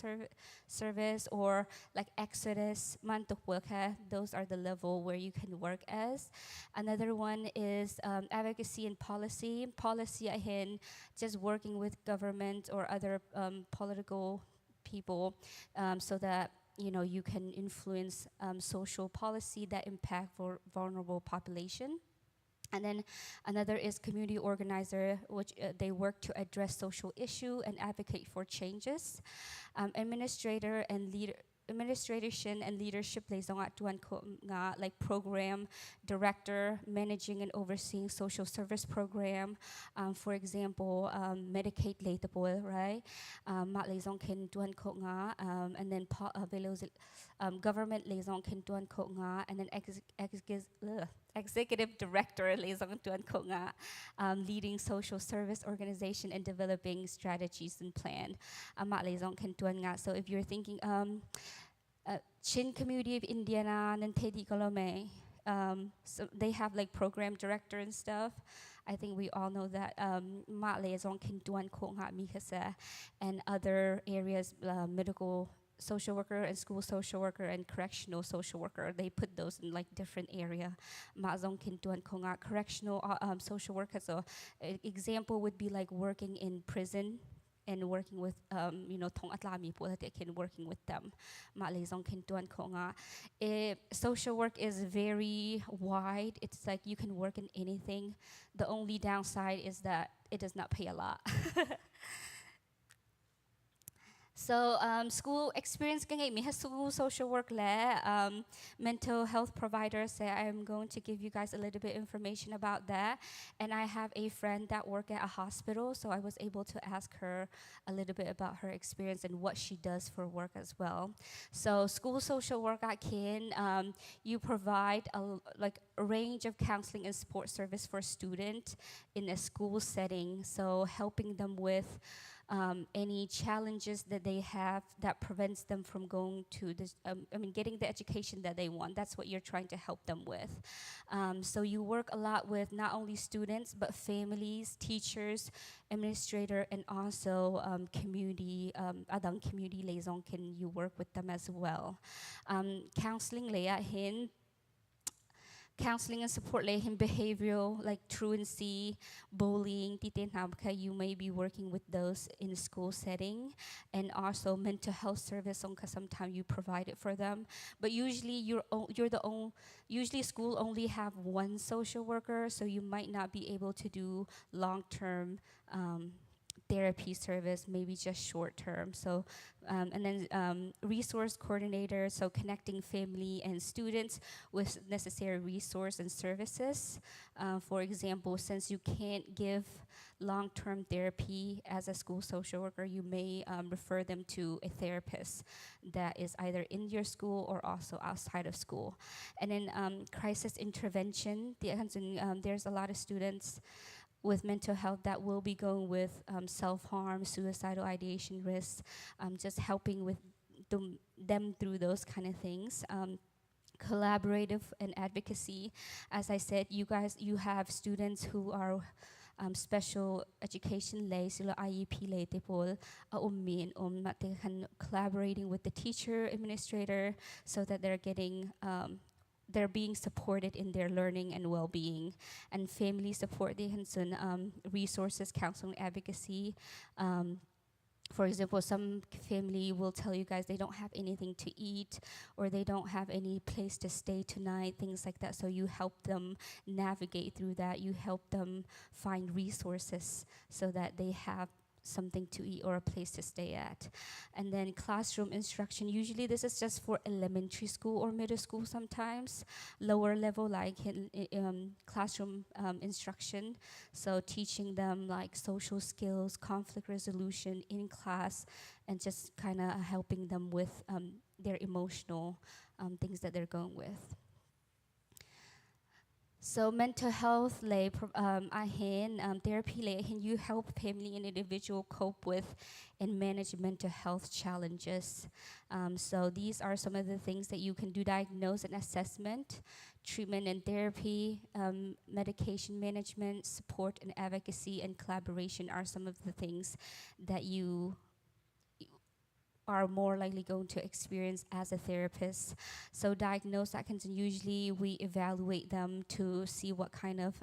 Service or like Exodus man to work. Those are the level where you can work as. Another one is advocacy and policy. Policy ahin just working with government or other political people so that you can influence social policy that impact for vulnerable population. And then another is community organizer, which they work to address social issue and advocate for changes. Administration and leadership liaison at tuan ko nga like program director managing and overseeing social service program, for example Medicaid lateable, right? Mat liaison kin tuan ko nga, and then government liaison kin tuan ko nga, and then executive director liaison tuan ko nga, leading social service organization and developing strategies and plan. Mat liaison kin tuan nga. So if you're thinking Chin community of Indiana and Teddy Kolome, so they have like program director and stuff. I think we all know that Ma liaison kin tuan ko nga mikasa, and other areas, medical social worker and school social worker and correctional social worker, they put those in like different area. Ma zong kin tuan ko nga correctional social worker. So example would be like working in prison and working with thong atlami po that can working with them. Ma liaison kin tuan ko nga. Social work is very wide. It's like you can work in anything. The only downside is that it does not pay a lot. So school experience kang mi has school social work le mental health provider say I'm going to give you guys a little bit information about that, and I have a friend that work at a hospital, so I was able to ask her a little bit about her experience and what she does for work as well. So school social work at Kin, you provide a range of counseling and support service for students in a school setting, so helping them with any challenges that they have that prevents them from going to this, getting the education that they want. That's what you're trying to help them with. So you work a lot with not only students, but families, teachers, administrator, and also community, adang community liaison can you work with them as well. Counseling leya hin, counseling and support like in behavioral, like truancy, bullying, you may be working with those in a school setting, and also mental health service sometimes you provide it for them. But usually usually school only have one social worker, so you might not be able to do long-term therapy service, maybe just short term. So, and then resource coordinator, so connecting family and students with necessary resource and services. For example, since you can't give long-term therapy as a school social worker, you may refer them to a therapist that is either in your school or also outside of school. And then crisis intervention, there's a lot of students with mental health that will be going with self-harm, suicidal ideation risks, just helping with them through those kind of things. Collaborative and advocacy. As I said, you have students who are special education lay, sila IEP lay tipol, collaborating with the teacher, administrator, so that they're being supported in their learning and well-being. And family support, they can resources, counseling, advocacy. For example, some family will tell you guys they don't have anything to eat, or they don't have any place to stay tonight, things like that. So you help them navigate through that. You help them find resources so that they have something to eat or a place to stay at. And then classroom instruction, usually this is just for elementary school or middle school sometimes, lower level like classroom instruction. So teaching them like social skills, conflict resolution in class, and just kind of helping them with their emotional things that they're going with. So mental health lay therapy lay you help family and individual cope with and manage mental health challenges. So these are some of the things that you can do: diagnose and assessment, treatment and therapy, medication management, support and advocacy, and collaboration are some of the things that you are more likely going to experience as a therapist. So diagnose usually we evaluate them to see what kind of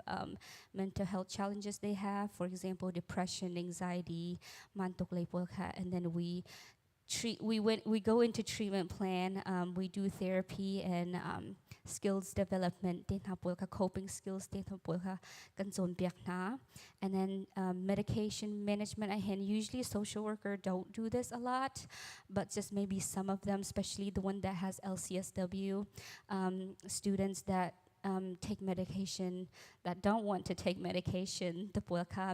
mental health challenges they have. For example, depression, anxiety, mantok lay po ka, and then we go into treatment plan. We do therapy and skills development, coping skills, and then medication management. Usually social worker don't do this a lot, but just maybe some of them, especially the one that has LCSW, students that take medication, that don't want to take medication,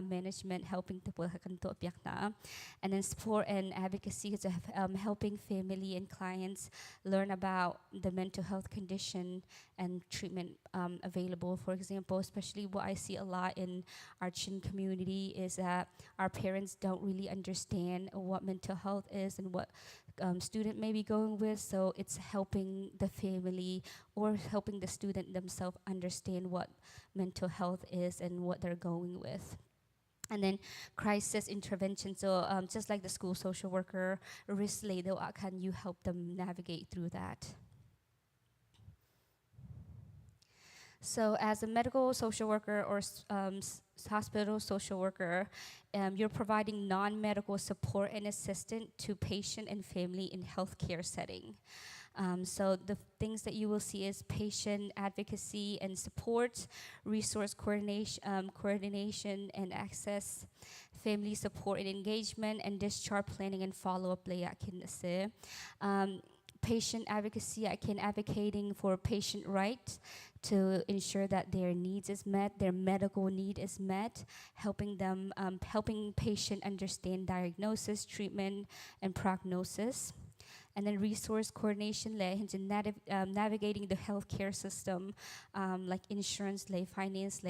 management, helping and then support and advocacy is helping family and clients learn about the mental health condition and treatment available. For example, especially what I see a lot in our Chin community is that our parents don't really understand what mental health is and what student may be going with, so it's helping the family or helping the student themselves understand what mental health is and what they're going with. And then crisis intervention, so just like the school social worker, risk label, can you help them navigate through that? So as a medical social worker or hospital social worker, you're providing non-medical support and assistance to patient and family in healthcare setting. So the things that you will see is patient advocacy and support, resource coordination and access, family support and engagement, and discharge planning and follow-up. Patient advocacy, advocating for patient rights to ensure that their needs is met, their medical need is met, helping them, helping patient understand diagnosis, treatment, and prognosis. And then resource coordination, navigating the healthcare system, like insurance, finance.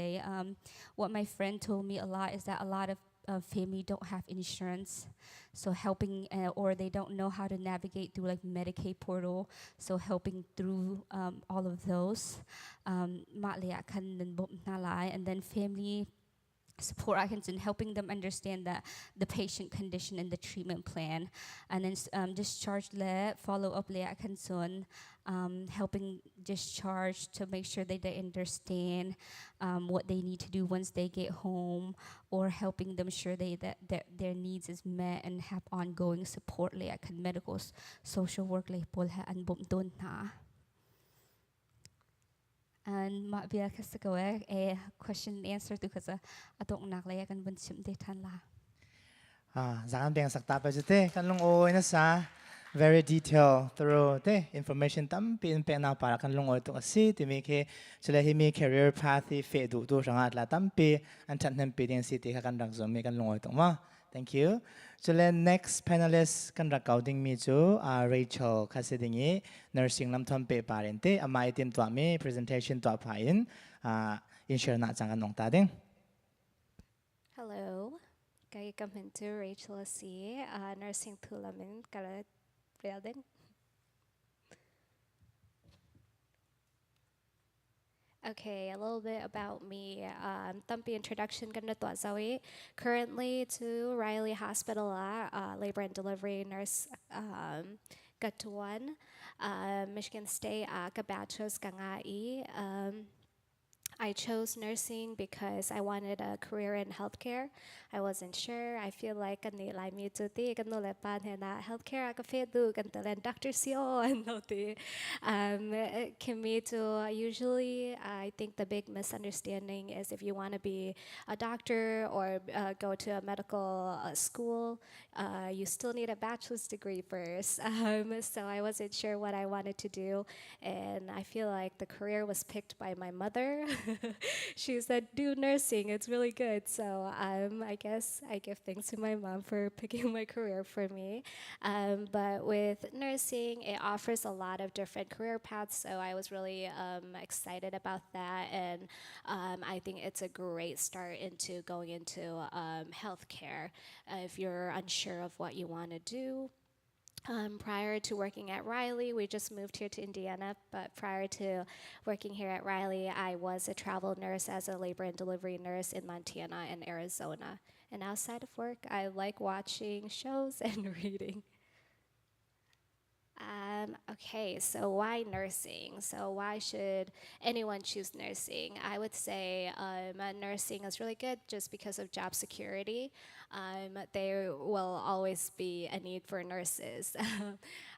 What my friend told me a lot is that a lot of family don't have insurance, so helping or they don't know how to navigate through like Medicaid portal, so helping through all of those. And then family support in helping them understand the patient condition and the treatment plan, and then discharge follow up helping discharge to make sure that they understand what they need to do once they get home, or helping them sure that their needs is met and have ongoing support medical social work and ma bia kasagawa a question and answer to kaza atong naklaya kan bunsim de tan la. Zakan beng sakta pa jute kan long oy na sa very detailed thorough information tam pin pe na para kan long oy to asi ti mi ke chula hi mi career path fe du do ranga la tam pe an chan hem pe den city ka kan rang zo mi kan long oy to ma. Thank you. So then next panelist kan recording me jo Rachel kasidingi nursing lam thom pe parente amai tim to me presentation to pain insure na chang nong ta ding. Hello, kay come to Rachel C. Nursing Tulamin kala building. Okay, a little bit about me. Tampi introduction gonna Zawi. Currently to Riley Hospital, labor and delivery nurse got to one. Michigan State ka bachelor's kangai. I chose nursing because I wanted a career in healthcare. I wasn't sure. I feel like kan ni lai mi tu ti kan no le pan he na healthcare ka fe du kan te len doctor sio and no ti. Can me to usually I think the big misunderstanding is if you want to be a doctor or go to a medical school, you still need a bachelor's degree first. So I wasn't sure what I wanted to do, and I feel like the career was picked by my mother. She said, "Do nursing; it's really good." So I guess I give thanks to my mom for picking my career for me. But with nursing, it offers a lot of different career paths, so I was really excited about that, and I think it's a great start into going into healthcare if you're unsure of what you want to do. Prior to working at Riley, we just moved here to Indiana, but prior to working here at Riley, I was a travel nurse as a labor and delivery nurse in Montana and Arizona. And outside of work, I like watching shows and reading. Okay, so why nursing? So why should anyone choose nursing? I would say nursing is really good just because of job security. There will always be a need for nurses.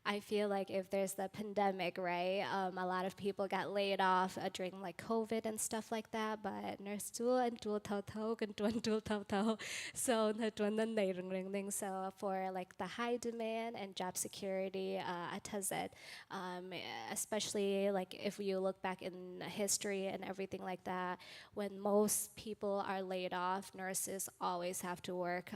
I feel like if there's the pandemic, right, a lot of people got laid off during like COVID and stuff like that, but nurse tool and tool tau tau and tool tau tau. So so for like the high demand and job security, especially like if you look back in history and everything like that, when most people are laid off, nurses always have to work.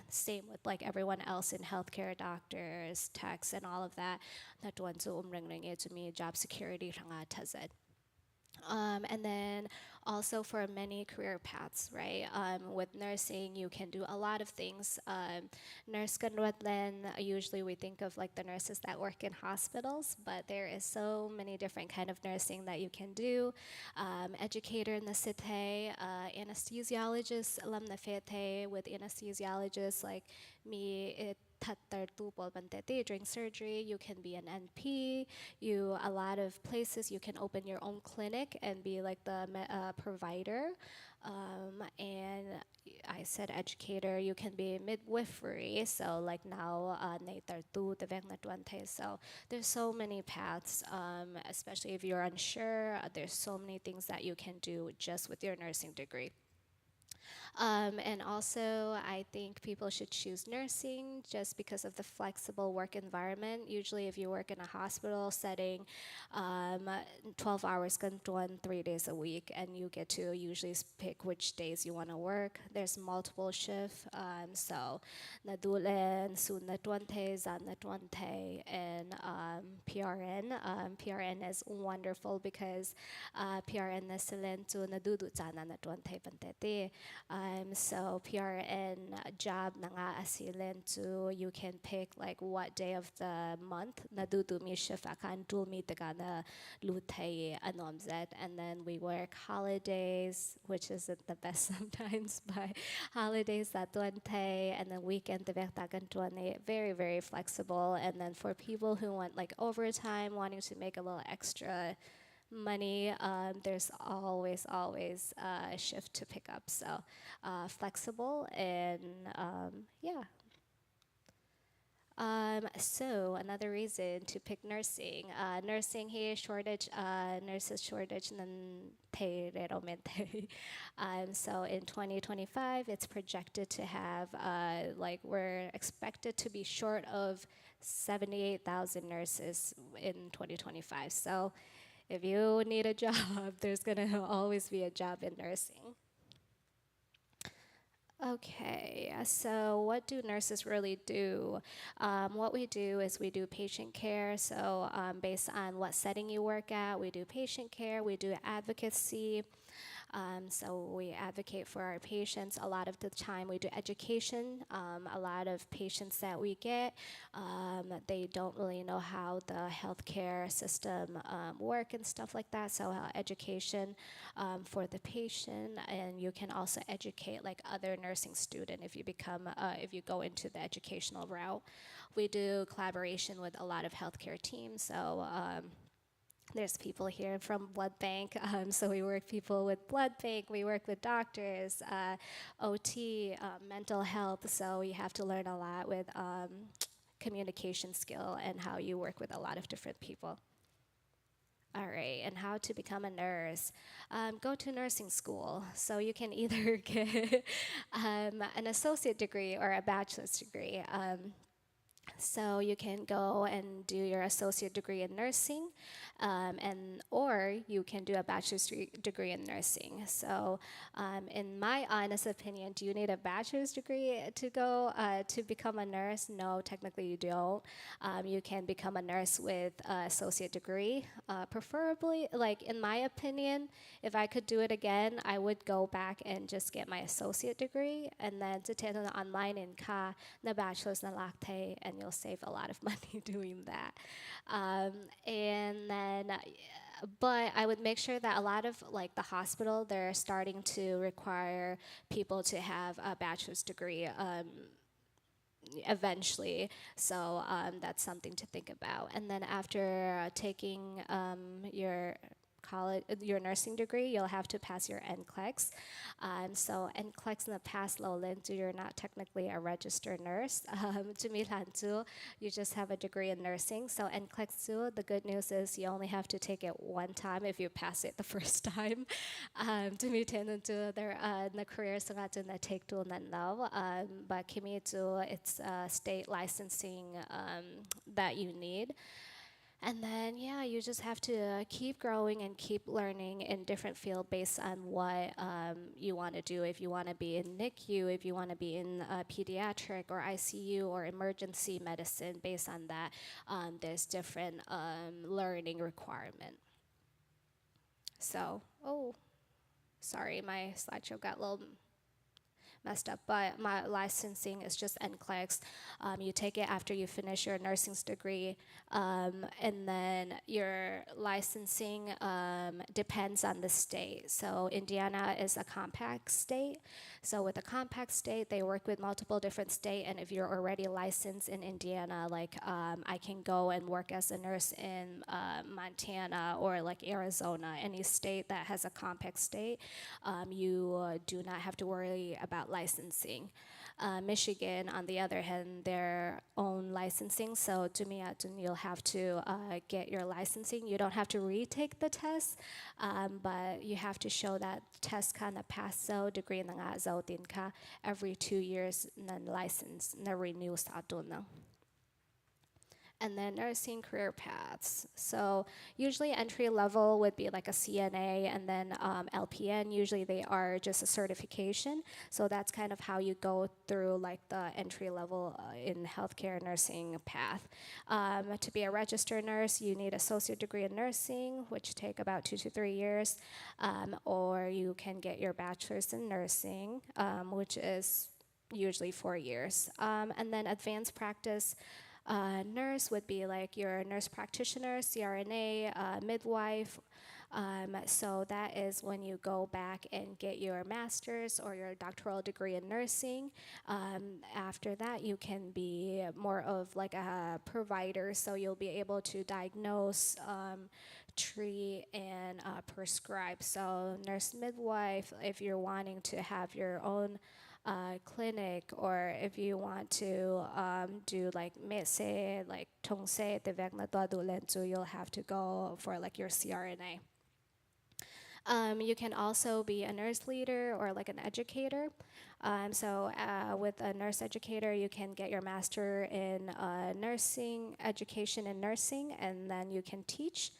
Same with like everyone else in healthcare, doctors, techs, and all of that. That one to me job security. And then also for many career paths, right? With nursing, you can do a lot of things. Nurse kanruatlen, usually we think of like the nurses that work in hospitals, but there is so many different kind of nursing that you can do. Educator in the cite, anesthesiologist, alam na fete with anesthesiologists like me, during surgery, you can be an NP. A lot of places you can open your own clinic and be like the provider. And I said educator, you can be midwifery. So like now, so there's so many paths, especially if you're unsure. There's so many things that you can do just with your nursing degree. And also, I think people should choose nursing just because of the flexible work environment. Usually, if you work in a hospital setting, 12 hours can run 3 days a week, and you get to usually pick which days you want to work. There's multiple shifts, so nadulen, sun natuante, zan natuante, and PRN. PRN is wonderful because PRN na silentu nadudu sana natuante pantete. So PRN job na nga asilen to you can pick like what day of the month nadudumi shift akan dulmi tagana lutay anomzet, and then we work holidays, which isn't the best sometimes, but holidays that duante, and then weekend very, very flexible. And then for people who want like overtime, wanting to make a little extra money, there's always a shift to pick up. So flexible and yeah. So another reason to pick nursing, nursing here shortage, nurses shortage so in 2025, it's projected to have we're expected to be short of 78,000 nurses in 2025. So if you need a job, there's gonna always be a job in nursing. Okay, so what do nurses really do? What we do is we do patient care. So based on what setting you work at, we do patient care, we do advocacy. So we advocate for our patients. A lot of the time we do education. A lot of patients that we get, they don't really know how the healthcare system work and stuff like that. So education for the patient, and you can also educate like other nursing student if you if you go into the educational route. We do collaboration with a lot of healthcare teams. So there's people here from blood bank, so we work people with blood bank, we work with doctors, OT, mental health, so you have to learn a lot with communication skill and how you work with a lot of different people. All right, and how to become a nurse. Go to nursing school. So you can either get an associate degree or a bachelor's degree. So you can go and do your associate degree in nursing, or you can do a bachelor's degree in nursing. So, in my honest opinion, do you need a bachelor's degree to go to become a nurse? No, technically you don't. You can become a nurse with an associate degree, preferably. Like in my opinion, if I could do it again, I would go back and just get my associate degree, and then to take an online in ka na bachelor's na lakte, and you'll save a lot of money doing that. And then, but I would make sure that a lot of like the hospital, they're starting to require people to have a bachelor's degree eventually. So that's something to think about. And then after taking your nursing degree, you'll have to pass your NCLEX. So NCLEX in the past, you're not technically a registered nurse. You just have a degree in nursing. So NCLEX, the good news is you only have to take it one time if you pass it the first time. The careers na take to now. But it's state licensing that you need. And then, yeah, you just have to keep growing and keep learning in different fields based on what you want to do. If you want to be in NICU, if you want to be in pediatric or ICU or emergency medicine, based on that, there's different learning requirement. So, sorry, my slideshow got a little messed up, but my licensing is just NCLEX. You take it after you finish your nursing degree, and then your licensing depends on the state. So Indiana is a compact state. So with a compact state, they work with multiple different states, and if you're already licensed in Indiana, like I can go and work as a nurse in Montana or like Arizona, any state that has a compact state, you do not have to worry about licensing. Michigan, on the other hand, their own licensing. So you'll have to get your licensing. You don't have to retake the test, but you have to show that test kind of pass so degree na nga zo din ka every 2 years na license na renew sa ato na. And then nursing career paths. So usually entry level would be like a CNA, and then LPN, usually they are just a certification. So that's kind of how you go through like the entry level in healthcare nursing path. To be a registered nurse, you need associate degree in nursing, which take about 2 to 3 years, or you can get your bachelor's in nursing, which is usually 4 years. And then advanced practice nurse would be like your nurse practitioner, CRNA, midwife. So that is when you go back and get your master's or your doctoral degree in nursing. After that, you can be more of like a provider, so you'll be able to diagnose, treat, and prescribe. So nurse midwife, if you're wanting to have your own clinic, or if you want to do like mese, like tongse, you'll have to go for like your CRNA. You can also be a nurse leader or like an educator. With a nurse educator, you can get your master in nursing, education in nursing, and then you can teach.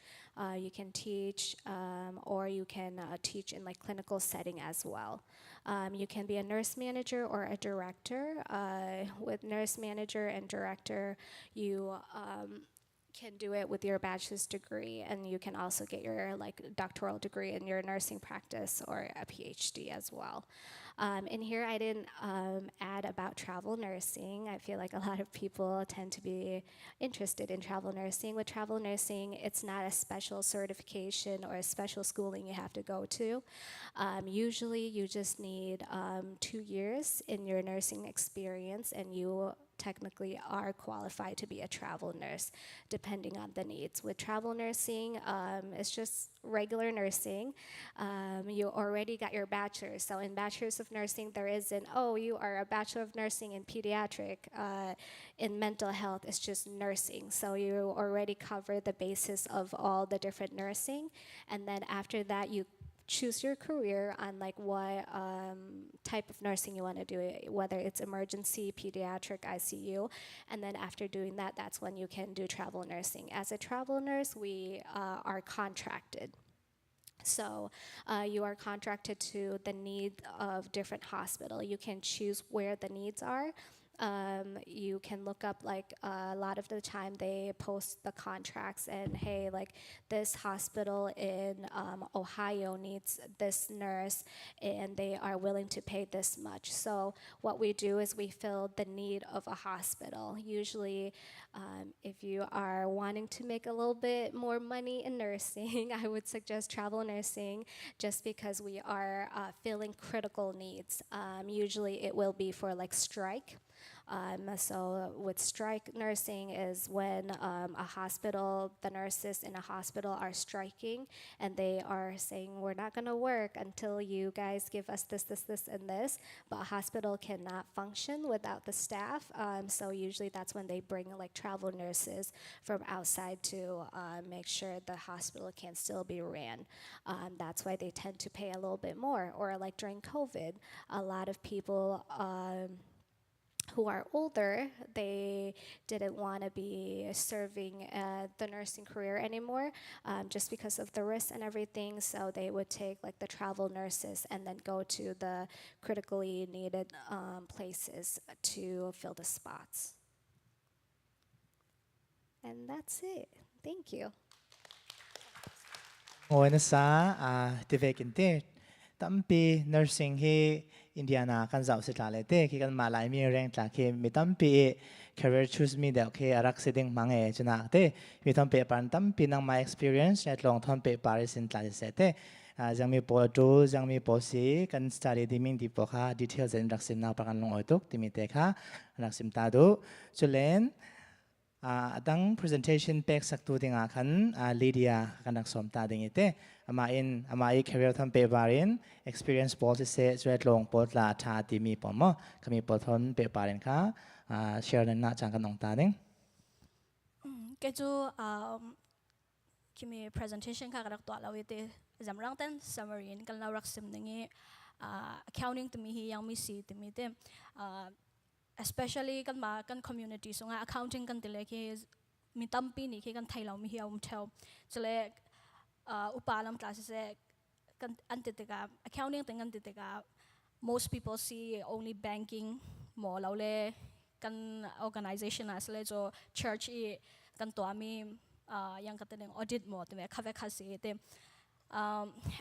You can teach, or you can teach in like clinical setting as well. You can be a nurse manager or a director. With nurse manager and director, you can do it with your bachelor's degree, and you can also get your like doctoral degree in your nursing practice or a PhD as well. In here, I didn't add about travel nursing. I feel like a lot of people tend to be interested in travel nursing. With travel nursing, it's not a special certification or a special schooling you have to go to. Usually, you just need 2 years in your nursing experience, and you technically are qualified to be a travel nurse, depending on the needs. With travel nursing, it's just regular nursing. You already got your bachelor's. So in bachelor's of nursing, there isn't, oh, you are a bachelor of nursing in pediatric. In mental health, it's just nursing. So you already cover the basis of all the different nursing. And then after that, you choose your career on like what type of nursing you want to do, whether it's emergency, pediatric, ICU, and then after doing that, that's when you can do travel nursing. As a travel nurse, we are contracted. So you are contracted to the need of different hospital. You can choose where the needs are. You can look up, like a lot of the time they post the contracts and hey, like this hospital in Ohio needs this nurse and they are willing to pay this much. So what we do is we fill the need of a hospital. Usually if you are wanting to make a little bit more money in nursing, I would suggest travel nursing just because we are filling critical needs. Usually it will be for like strike. So with strike nursing is when a hospital, the nurses in a hospital are striking and they are saying we're not going to work until you guys give us this, and this. But a hospital cannot function without the staff. So usually that's when they bring like travel nurses from outside to make sure the hospital can still be ran. That's why they tend to pay a little bit more. Or like during COVID, a lot of people who are older, they didn't want to be serving the nursing career anymore just because of the risks and everything. So they would take like the travel nurses and then go to the critically needed places to fill the spots. And that's it. Thank you. Ngồi na sa tivekin te tampi nursing hi Indiana kan zau se tlale te ki kan malai mi reng tla ki mi tampi career choose me deu ke arak seding mange chuna te mi tampi pan tampi nang my experience at long thon pe paris in tla se te jang mi po do jang mi po si kan study di ming di po kha details in raksim na pa kan long oitok ti mi te kha raksim ta do chulen adang presentation pek saktu dinga kan Lydia kanak som ta ding ite ama career tham pe barin experience policy se red long pot la tha ti mi pomo kami pothon pe barin kha share na chang kan nong ta ding ke chu kimi presentation kha karak to lawite zamrang ten summary in kan lawrak sim ningi accounting to me hi yang mi si to me te especially kan community so nga accounting kan tile ki mi tampi ni ki kan thailaw mi hiam thau chale upalam classes kan antitega accounting tengan titega most people see only banking mo lawle kan organization asle so church e kan to ami yang kateneng audit mo te khave khasi te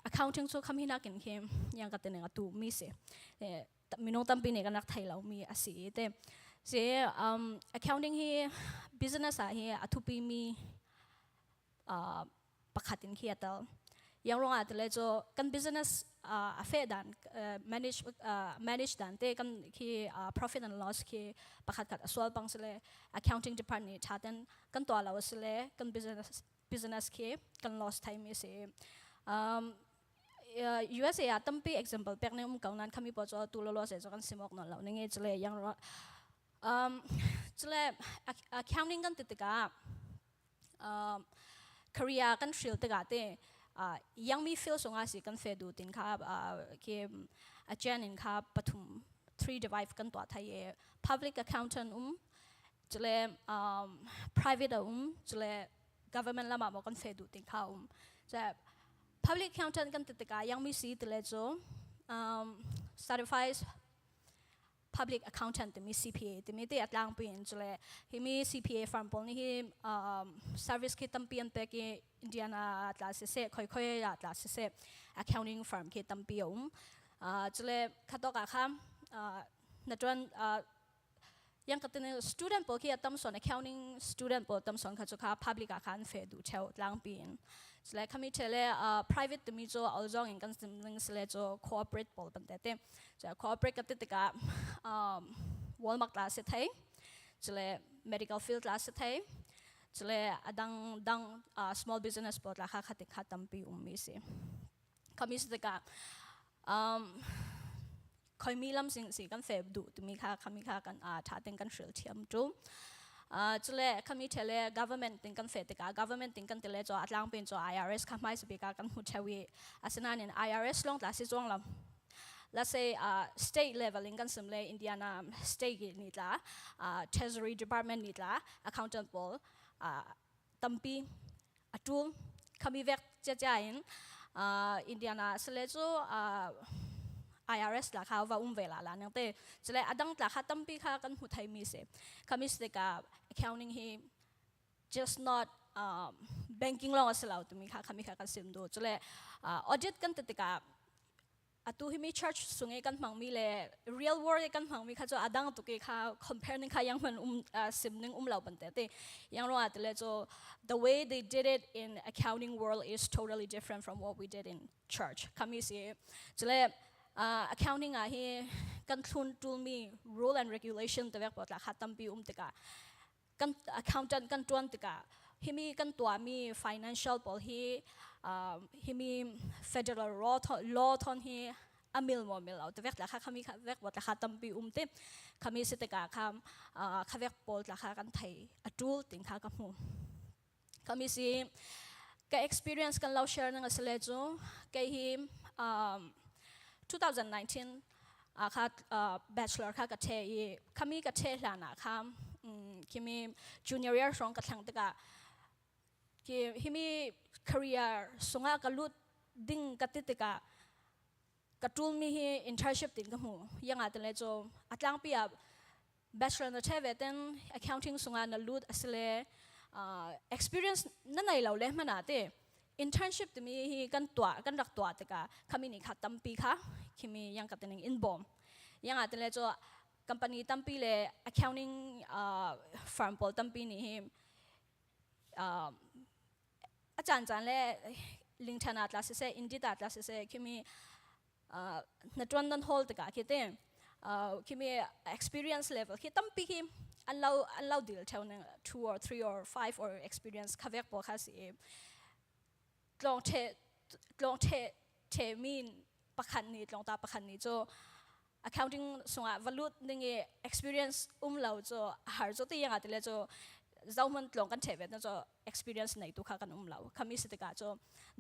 accounting so khamina kin khem yang kateneng atu mi se minong tampi ne kanak thailaw mi asi te se accounting hi business a hi athupi mi pakhatin khi atal yang ronga tele jo kan business afe dan manage dan te kan ki profit and loss ki pakhat kat aswal pang sele accounting department chaten kan to alaw sele kan business ki kan loss time mi se USA tampi example pek ne kaunan kami po cho tulolo se kan simok no law nge chle yang chle accounting kan titika Korea kan shil te gate yang mi feel songa si kan fedu tin kha ke achen in kha pathum 3 kan to thai public accountant chle private chle government lama mo kan fedu tin kha cha public accountant kan titika yang mi si tile jo certified public accountant mi CPA mi te atlang pin chule hi mi CPA farm pol ni hi service ki tampian pe ki Indiana class se khoi ya class se accounting firm ki tampium chule khatoka kham natron yang katene student po ki atam son accounting student po tam son kha public account fe du cheu tlang pin sele kami tele private to mi jo aljong in kan sim sele jo corporate pol ban te ja corporate ka te ka Walmart class thai จะเลย medical field ลาสุดท้ายจะเลยดัง small business ปอดราคาขัดขัดตั้มปีมีสิคำมีสุดท้ายคอยมีลำสิ่งสิ่งกันเฟบดูตุมีค่ะคำมีค่ะกันท้าเต็งกันเสือเทียมจูจุเลคำมีเทเล government ติงกันเฟติกา government ติงกันเทเลจออัตลังเป็นจอ IRS คำไม่สบิกากันหุ่นเชวีอาศัยนั้น IRS ลงแต่สิจวงลำlet's say state level ติงกันสมเลอินเดียนา state นี่ละ treasury department นี่ละ accountable ตั้มปีอัตุลคำมีเวกเจ้าอินอินเดียนาสเลจู IRS ราคาว่าเวลาละนั่งเตะจะเลยอดังราคาตั้มปีค่ะกันหุ่นไทยมีเสคำมีสติกา accounting ฮี just not banking ลองสิเราตุมีค่ะคำมีค่ะกันซิมดูจะเลยaudit กันติกาตัวที่มี charge ส่งให้กันฟังมีเลย real world กันฟังมีค่ะจะอดังตุกี้ค่ะ compare นึงค่ะยังมันซิมนึงเราบันเตะยังรู้ว่าแต่เลยจะ the way they did it in accounting world is totally different from what we did in church คำมีสิจะเลยaccounting อ่ะที่กันทุนตูมี rule and regulation ตัวแบบว่าขัดตั้มปีติกากัน accountant กันจวนติกาที่มีกันตัวมี financial พอที่มี federal law ทอนที่มิลเอาตัวแบบคำมีแบบว่าขัดตั้มปีติคำมีสิติกาคำแบบพอกันไทยจูลติงค่ะกับหูคำมีสิก็ experience กันเรา share นั่งสิเลจูก็ที่2019ค่ะbachelor ค่ะกับเทยคำมีกับเทหลานะค่ะคิมี junior year สองกับทั้งตะกะคิมี career สงกับลุดดิ้งกับติดกะกับจูลมี internship ติดกับหูยังอาจจะเลยจูอัตลังปีอ่ะ bachelor นั่นเทเวตัน accounting สงนั่นลุดสิเล experience นั่นไหนเราเลยมันอาจจะinternship ที่มีกันตัวกันรักตัวแต่ก็คำนี้ค่ะตั้มปีค่ะคิมียังกับตัวนึง inbom ยังอาจจะเลยจะ company ตั้มปีเลย accounting firm พอตั้มปีนี้อาจารย์เลยลิงก์นัดลาสิเซอินดิดัดลาสิเซคิมีนัดวันนั้น hold แต่ก็คิดเองคิมี experience level คิดตั้มปีคิมอันเราดีลเท่านึง2 or 3 or 5 or experience ข้าเวกพอค่ะสิลองเทมีนประคันนี้ลองตาประคันนี้โจ accounting ส่งvalued นึงexperienceเราโจหาโจที่ยังอาจจะเลยโจเจ้ามันลองกันเทเวทนะโจ experience ในตัวข้ากันเราคำมีสิทธิ์กาโจ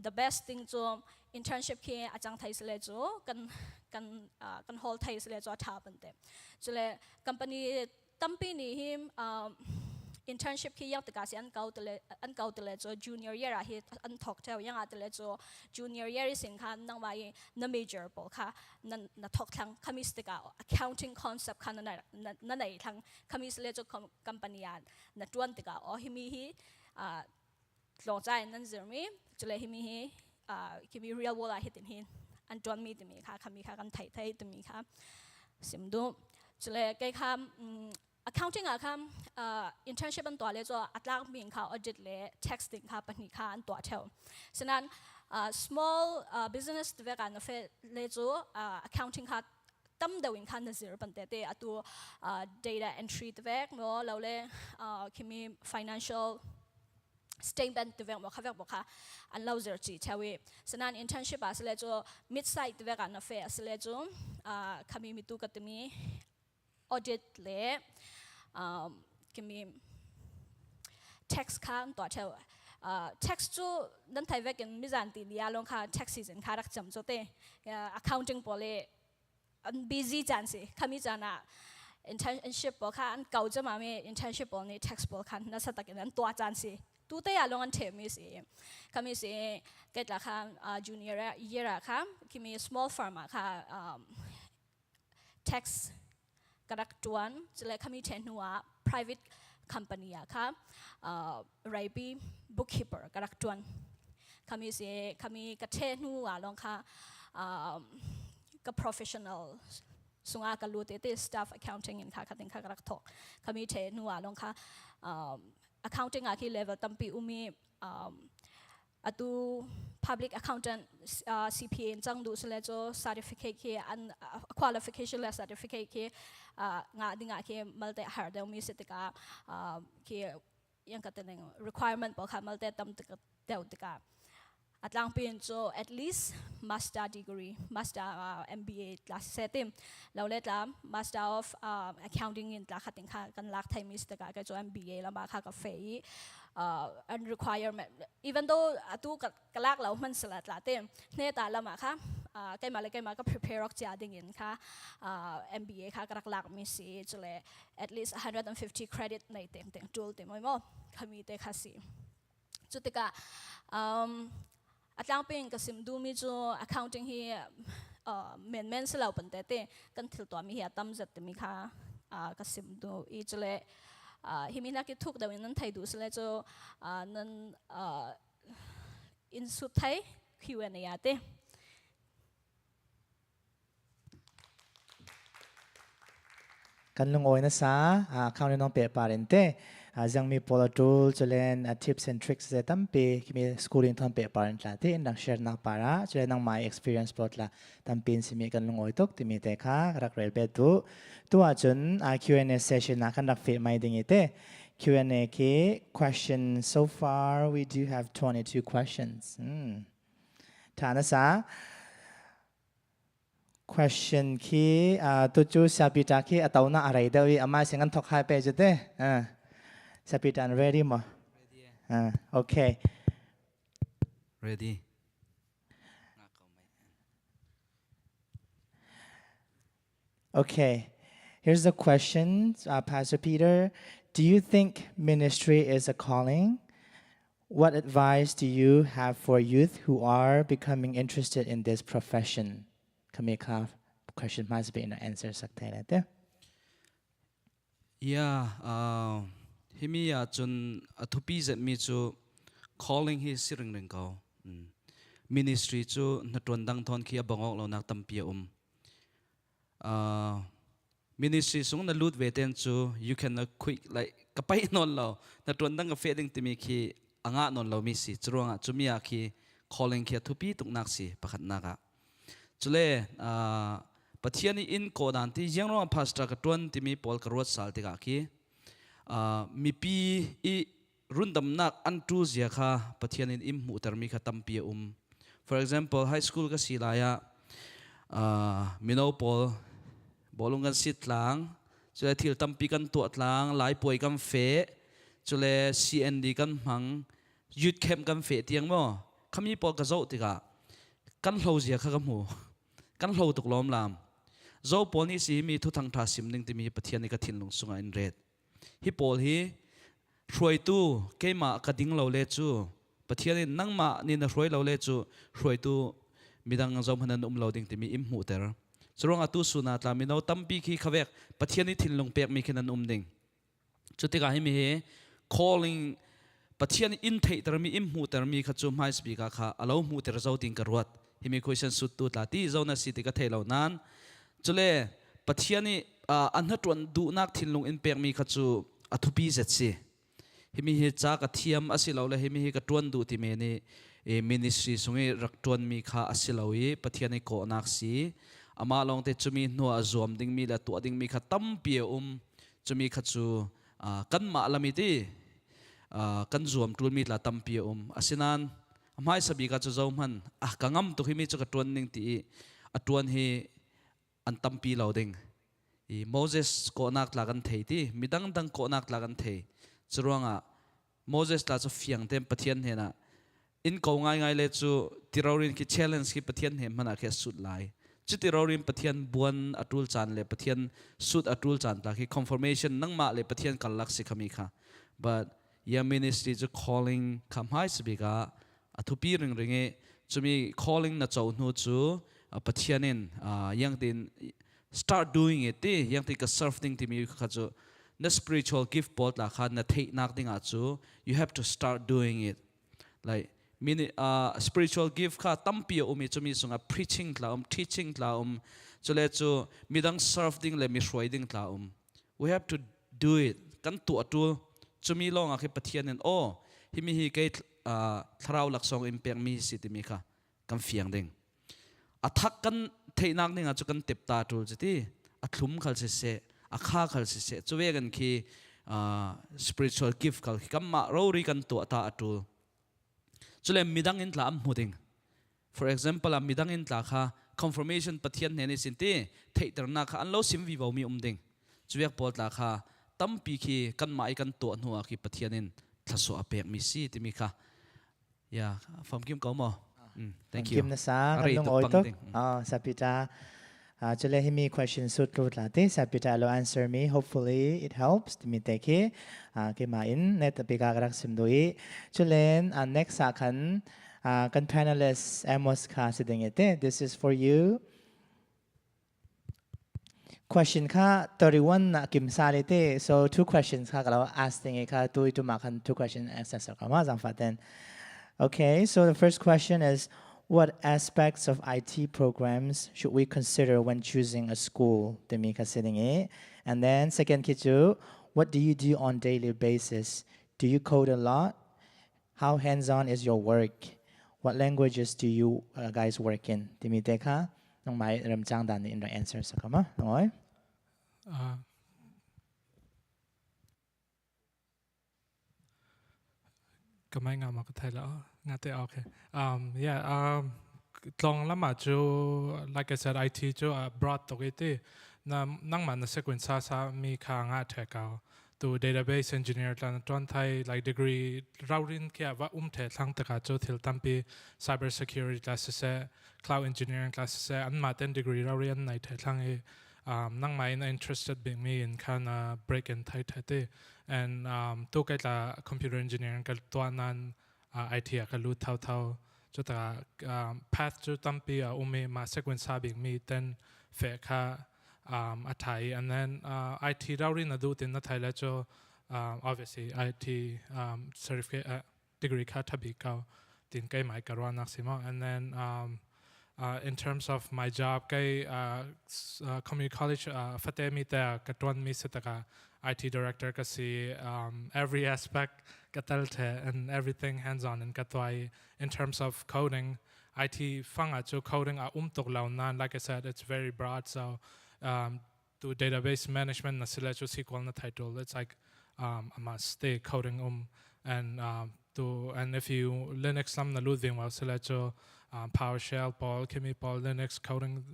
the best thing โจ internship ที่อาจารย์ไทยสิเลยโจกัน hall ไทยสิเลยโจท้าบันเดโจเลย company ตั้มปีนี้internship ที่ยังติดการสิอันเก่าตัวเลยโจ junior year อะที่อันถกเท่ายังอาจจะเลยโจ junior year สินค้านั่งไว้นั่น major ปอค่ะนั่นถกทั้งคำมีสติกา accounting concept ค่ะนั่นไหนทั้งคำมีสเลยโจ company นั่นจวนติกาอ๋อที่มีลงใจนั่นจะมีจะเลยที่มีที่มี real world อะที่ติดหินอันจวนมีติดมีค่ะคำมีค่ะกันไทยติดมีค่ะสิมดูจะเลยใกล้คำaccounting อะค่ะinternship อันตัวเลยจะอัตลักษณ์มีค่ะ audit เลย texting ค่ะปัญหาอันตัวเท่าฉะนั้น small business ที่ว่ากันนะเฟเลยจะ accounting ค่ะตั้มเดวินค่ะนั่นสิร์ปันเตะอัตัว data entry ที่ว่าเนาะเราเลยคิมี financial statement ที่ว่าบอกค่ะอันเราจะจีเท่าวิฉะนั้น internship อะสิเลยจะ mid side ที่ว่ากันนะเฟสิเลยจะคิมีมิตุกัตมีaudit เลยคิมี tax ค่ะตัวเท่าtax จูนั่นไทยเวกันมิจฉาตีเดียลงค่ะ tax season ค่ะรักจำโจเต้ accounting พอเลยอัน busy จังสิข้ามิจฉานะ internship พอค่ะอันเก่าจะมามี internship พอนี่ tax พอค่ะนั่นสัตว์กันนั้นตัวจังสิตัวเต้ลงอันเทมีสิข้ามิสิเกิดละค่ะ junior year ค่ะคิมี small firm ค่ะ taxกระดักจวนจะเลยขมีเทนหัว private company อะค่ะไรบี bookkeeper กระดักจวนขมีกระเทนหัวลองค่ะกับ professional สุงากระลูเตติ staff accounting อินค่ะติงค่ะกระดักทอกขมีเทนหัวลองค่ะ accounting อะที่ level ตั้มปีมี atu public accountant CPA chang du sele cho certificate ke an qualification la certificate ke nga dinga ke malte har de mi setika ke yang kateneng requirement bo kha malte tam tika atlang pin cho at least master degree master MBA class setim laulet la master of accounting in la khating kha kan lak thai mi setika ka cho MBA la ma kha ka fei and requirement even though atu kalak lau man salat late ne ta lama kha kai ma ka prepare ok cha ding in kha MBA kha karak lak mi si chule at least 150 credit nei tem tool te mo khami te khasi chutika atlang ping kasim du mi cho accounting hi men salau pan te kan thil to mi hi atam zat mi kha kasim du I chule himina ki thuk da nan thai du sele cho nan in su thai Q&A ate kan lungoi na sa account nong pe parente jang mi pola tool chalen tips and tricks ze tampi kimi schooling thon pe parent la te nang share na para chalen nang my experience plot la tampin simi kan lungoi tok timi te kha rak rel pe tu a chun Q&A session na kan rak fe mai ding ite Q&A ke questions so far we do have 22 questions thana sa question ki tu chu sapita ki atauna arai dawi ama singan thok hai pe jete sapita ready mo okay Ready. Okay, here's the question, Pastor Peter. Do you think ministry is a calling? What advice do you have for youth who are becoming interested in this profession? Kamika, question must be in the answer sakte. Yeah, himi ya chun athupi zat mi chu calling hi siring ring kau. Ministry chu natron dang thon khi abangok lo nak tampia ministry sung na lut veten chu you can quick like kapai non lo natron dang ka feding timi khi anga non lo mi si chronga chumia khi calling khi athupi tuk nak si pakhat naka chule pathiani in ko dan ti jengro pastor ka ton timi pol ka rot sal ti ka ki mi pi I rundam nak antu zia kha pathian in immu tarmi kha tampi for example high school ka silaya minopol bolungan sitlang chule thil tampi kan to tlang lai poi kan fe chule CND kan mang youth camp kan fe tiang mo khami pol ka zo ti ka kan hlo zia kha ka mu kan hlo tuk lom lam zo pol ni si mi thu thang tha sim ning ti mi pathian ni ka thin lung sunga in red hi pol hi roi tu keima ka ding lo le chu pathian ni nangma ni na roi lo le chu roi tu midang zom hanan loading ti mi im mu ter churong atu suna tla mi no tampi khi khavek pathian ni thin lung pek mi khinan ding chuti ka hi mi he calling pathian in thei ter mi im mu ter mi kha chu mai speaker kha alo mu ter zo ting ka ruat hi mi question sut tu tla ti zo na si ti ka thei lo nan chule pathian ni anhatron du nak thin lung in pek mi kha chu athupi zet si himi hi cha ka thiam asilo le himi hi ka tuan du ti me ni ministry sungi raktuan mi kha asilowi pathian ko nak si ama long te chumi no azom ding mi la tu ding mi kha tampi chumi kha chu kan ma lamiti kan zuam tul mi la tampi asinan amai sabi ka chu zoman kangam tu himi chu ka tuan ning ti atuan hi an tampi loading Moses ko nak lagan thei ti midang dang ko nak lagan thei churonga Moses la chu fiang tem pathian hena in ko ngai le chu tirorin ki challenge ki pathian he mana khe sut lai chu tirorin pathian buan atul chan le pathian sut atul chan ta ki confirmation nangma le pathian kalak si khami kha but ya ministry chu calling khamhai sbika athupi ring ringe chumi calling na chau nu chu pathianin yang tin start doing it ti yang ti ka serve ding ti mi kha chu the spiritual gift pot la kha na thei nak ding a chu you have to start doing it like spiritual gift kha tampi umi chumi sunga preaching tla teaching tla chule chu midang serve ding le mi hroi ding tla we have to do it kan tu atu chumi longa ke pathian en himi hi ke tharau laksong impact mi si ti mi kha kam fiang ding athak kan theinak ning a chu kan tep ta tul chiti athum khal se akha khal se chuwe kan khi spiritual gift khal kam ma rori kan to ta atul chule midang in tla am huding for example midang in tla kha confirmation pathian ne ni sinti theitar na kha anlo sim vi mi umding chuwek pol tla kha tampi khi kan mai kan to nuwa khi pathianin thlaso apek mi si ti mi kha ya fam kim ko mo thank you Khim na sa kan lung oi to sapita chule himi question sut lut la te sapita lo answer me hopefully it helps to me take ke ma in net apika rak sim doi chulen next sa kan panelist Amos kha siding ete this is for you question kha 31 na kim salite so two questions kha kala asking kha tu ma khan two question answer kama jang faten okay so the first question is what aspects of IT programs should we consider when choosing a school temika sitting and then second kichu what do you do on daily basis do you code a lot how hands-on is your work what languages do you guys work in temite kha nong mai ram chang dan in the answer sakama noi kamay nga makathala nga te okay yeah tlong lama chu like I said IT chu broad to ite na nang man na sequence sa mi kha nga theka to database engineer tlan ton thai like degree rawrin kya wa the thlang taka chu thil tampi cyber security classes cloud engineering classes an ma ten degree rawrin nai the thlang nang mai na interested being me in kana break and thai thate and to kai la computer engineering kal tuanan IT ka lu thau chu ta path chu tampi ume ma sequence being me then fe kha athai and then IT rawrin adu tin na thai la cho obviously IT certificate degree kha thabi ka tin kai mai karwa nak sima and then in terms of my job kai community college fatemi ta katwan mi setaka IT director kasi every aspect katalte and everything hands on and katwai in terms of coding IT fanga chu coding tok law nan like I said it's very broad so to database management na sila chu SQL na title it's like I must stay coding and if you Linux lam na ludwing well sila chu PowerShell Paul Khimi Paul Linux coding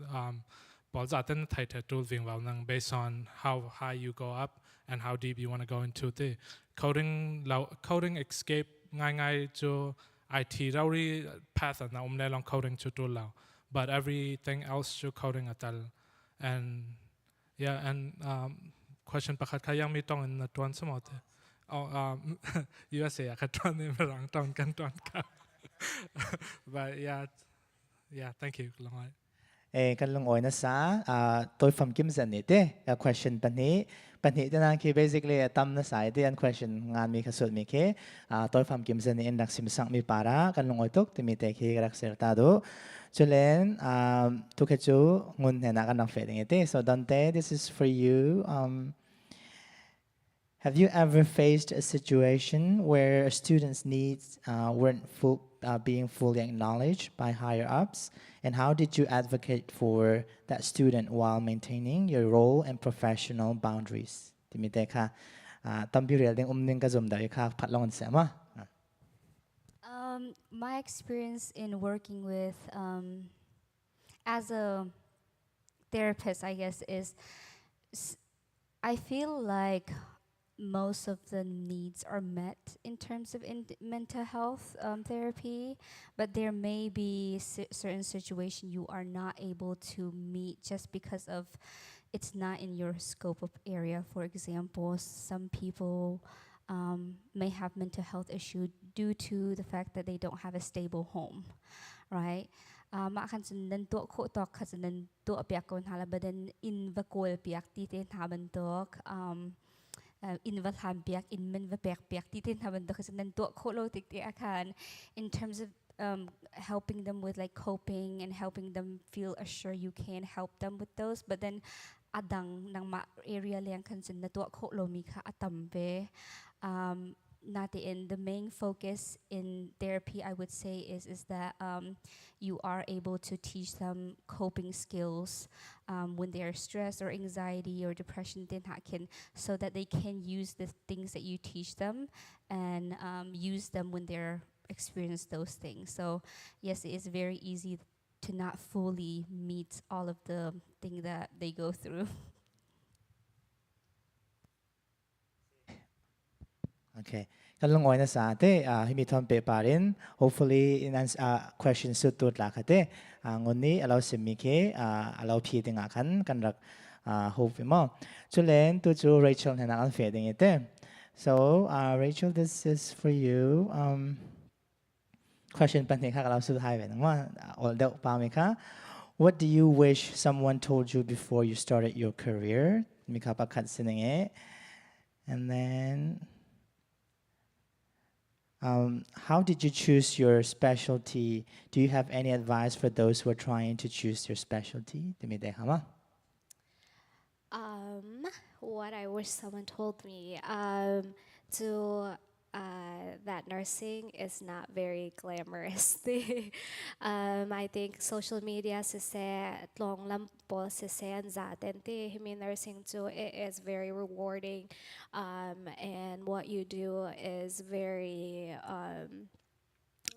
Paul zaten title tool ving well nang based on how high you go up and how deep you want to go into the coding escape ngai chu IT rauri path na umle long coding chu tool lao but everything else chu coding atal and yeah and question pakhat khayang mi tong in tuan samote USA ka tuan ni rang tong kan tuan ka but yeah thank you long kan lung oi na sa toy fam kim zan ni te question pan hi te nang ki basically tam na sai te an question ngan mi khasut mi ke toy fam kim zan ni en dak sim sang mi para kan lung oi tok te mi te ki rak ser ta do chulen tu ke chu ngun he na kan nang fe ding te so Dante this is for you have you ever faced a situation where a student's needs weren't being fully acknowledged by higher ups? And how did you advocate for that student while maintaining your role and professional boundaries? Timite ka tampirel ding umning ka zoom da ka phatlong sama. My experience in working with as a therapist, I guess, is I feel like most of the needs are met in terms of mental health therapy, but there may be certain situation you are not able to meet just because of it's not in your scope of area. For example, some people may have mental health issue due to the fact that they don't have a stable home, right? Ma kan senden to ko tok kan senden to piak kon hala baden in vakol piak ti ten haban tok in vatham piak in men vapek piak ti ten haban tok kan senden to ko lo tik ti akan in terms of helping them with like coping and helping them feel assured you can help them with those but then adang nang ma area liang kan sen na to ko lo mi kha atam be not the end. The main focus in therapy, I would say, is that you are able to teach them coping skills when they are stressed or anxiety or depression, so that they can use the things that you teach them and use them when they're experience those things. So yes, it is very easy to not fully meet all of the things that they go through. Okay. Kan long na sa ate, himi thom pe parin. Hopefully in question suit tut la kate. Ngun ni alaw simi ke alaw pi tinga kan rak hope mo. Chulen tu chu Rachel na kan fe ding ite. So Rachel, this is for you. Question pan ka alaw su hai wen ma ol deu pa mi ka. What do you wish someone told you before you started your career? Mi ka pa khat sining e. And then how did you choose your specialty? Do you have any advice for those who are trying to choose their specialty? What I wish someone told me, that nursing is not very glamorous. I think social media long lampo nursing too, it is very rewarding, and what you do is very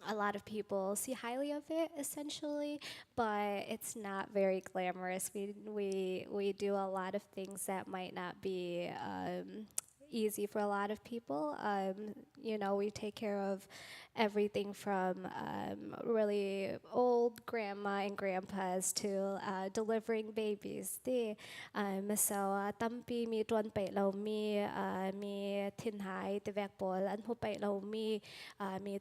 a lot of people see highly of it essentially, but it's not very glamorous. We do a lot of things that might not be easy for a lot of people. We take care of everything from really old grandma and grandpas to delivering babies. So tampi mi tuan pe lo mi tin hai te vek pol an hu pe lo mi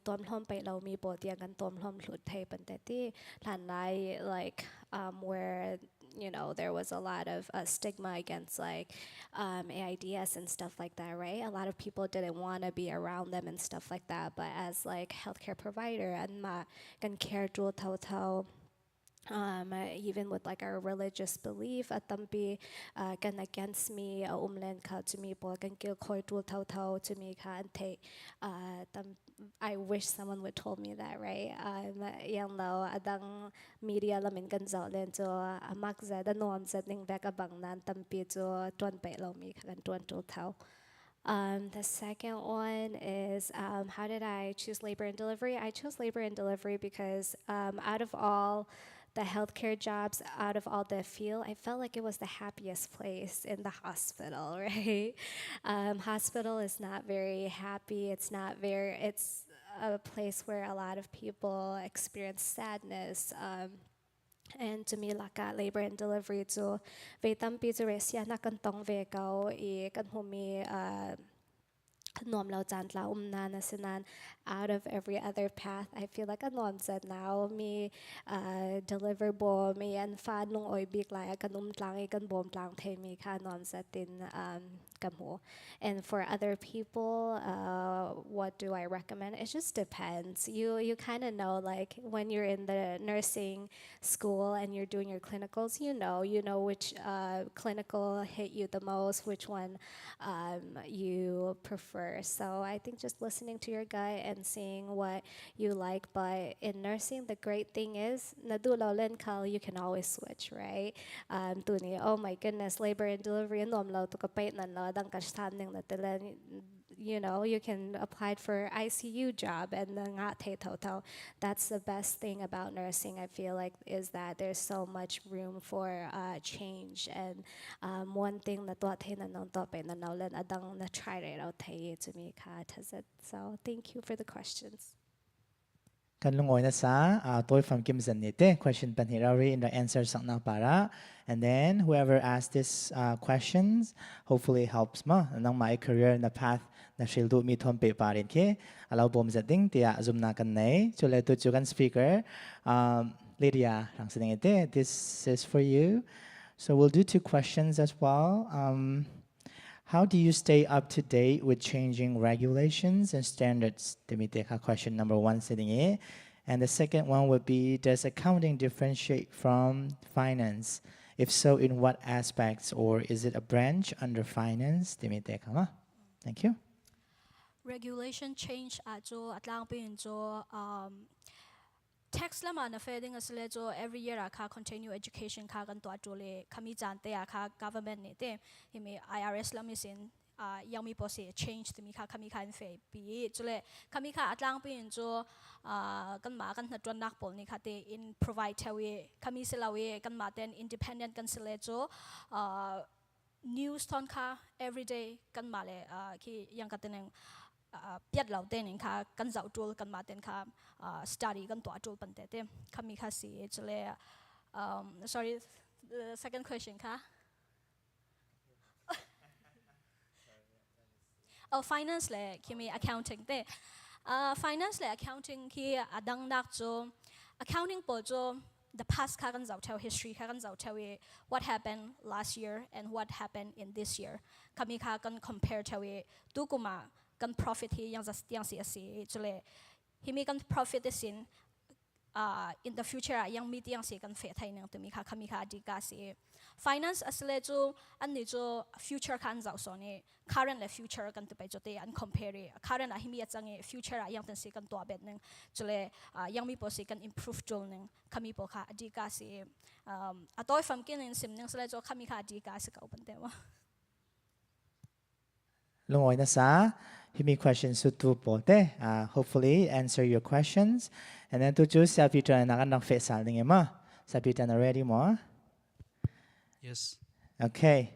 tuan hlom pe lo mi bo tiang kan tuan hlom hlut thei pan te ti lan lai like where there was a lot of stigma against like AIDS and stuff like that, right? A lot of people didn't want to be around them and stuff like that. But as like healthcare provider, and ma can care to tau even with like our religious belief at tampi can against me umlen ka to me po can kill koi to tau to me ka and take I wish someone would told me that, right? Yang lo adang media lamin kan zao len to amak za da nom za ning back abang nan tampi to tuan pe lo mi kan tuan to tau. The second one is how did I choose labor and delivery? I chose labor and delivery because out of all the healthcare jobs, out of all the field, I felt like it was the happiest place in the hospital, right? Hospital is not very happy. It's a place where a lot of people experience sadness. And to me, like labor and delivery, so ve tampi to resia na kan tong ve kau kan humi nom lao jan la na sinan out of every other path. I feel like a nom said now me deliver bo me and fa nung oi big like kan tlang kan bom tlang the me ka nom said in kamu. And for other people, what do I recommend? It just depends. You kind of know, like when you're in the nursing school and you're doing your clinicals, you know which clinical hit you the most, which one you prefer. So I think just listening to your gut and seeing what you like. But in nursing, the great thing is, you can always switch, right? Oh my goodness, labor and delivery, you can apply for ICU job and that's the best thing about nursing, I feel like, is that there's so much room for change. And one thing that try it out to me. So thank you for the questions. Kan lungoy na sa toy from Khim zanite question pan hirari in the answer sang na para, and then whoever asked this questions hopefully helps ma nang my career in the path na shildu mi thom pe parin ke alaw bom zating tia zoom na kan nei chule tu chukan speaker Lydia rang sinengite, this is for you. So we'll do two questions as well. How do you stay up to date with changing regulations and standards? Question number one sitting here. And the second one would be, does accounting differentiate from finance? If so, in what aspects? Or is it a branch under finance? Thank you. regulation change อาจจะatlang pin จะtax ละมันนะเฟดิ้งก็สเลจะ every year ค่ะ continue education ค่ะกันตัวจุเลยขมิจานเตะค่ะ government เนี่ยเตะยังมี IRS ละมีสินยังมี policy change ที่มีค่ะขมิค่ะอินเฟปีจุเลยขมิค่ะatlang pin จะกันมากันนัดวันนักบอลนี่ค่ะเตะ in provide เทวีขมิสิลาวีกันมาเต้น independent กันสเลจะnews ตอนค่ะ everyday กันมาเลยที่ยังกันเต้นเปียดเหล่าเต้นค่ะกันเจ้าจูลกันมาเต้นค่ะstudy กันตัวจูลปันเต้เต้คำมีค่ะสิจะเลยsorry the second question ค่ะfinance เลยที่มี accounting เต้finance เลย accounting ที่ดังนักจู accounting ปอจูthe past ค่ะกันเจ้าเท่า history ค่ะกันเจ้าเท่า what happened last year and what happened in this year คำมีค่ะกัน compare เท่าดูกุมากัน profit ที่ยังจะยังเสียสิจุเลยที่มีกัน profit ที่สินin the future ยังมีที่ยังเสียกันเฟทไทยนึงตัวมีค่ะคำมีค่ะดีกาสิ finance อัสเลจูอันนี้จู future กันเจ้าส่วนนี้ current และ future กันตัวไปจุดที่อัน compare current ที่มีจัง future ยังเป็นสิกันตัวแบบนึงจุเลยยังมี possible กัน improve จุลนึงคำมีพอค่ะดีกาสิตัวฟังกินในสิ่งนึงสเลจูคำมีค่ะดีกาสิกับอุปนิวะลุงอ้อยนะซะhe may questions to pote hopefully answer your questions and then to choose sa Peter na kan nang face sal ninge ma sa Peter na ready mo Yes. Okay,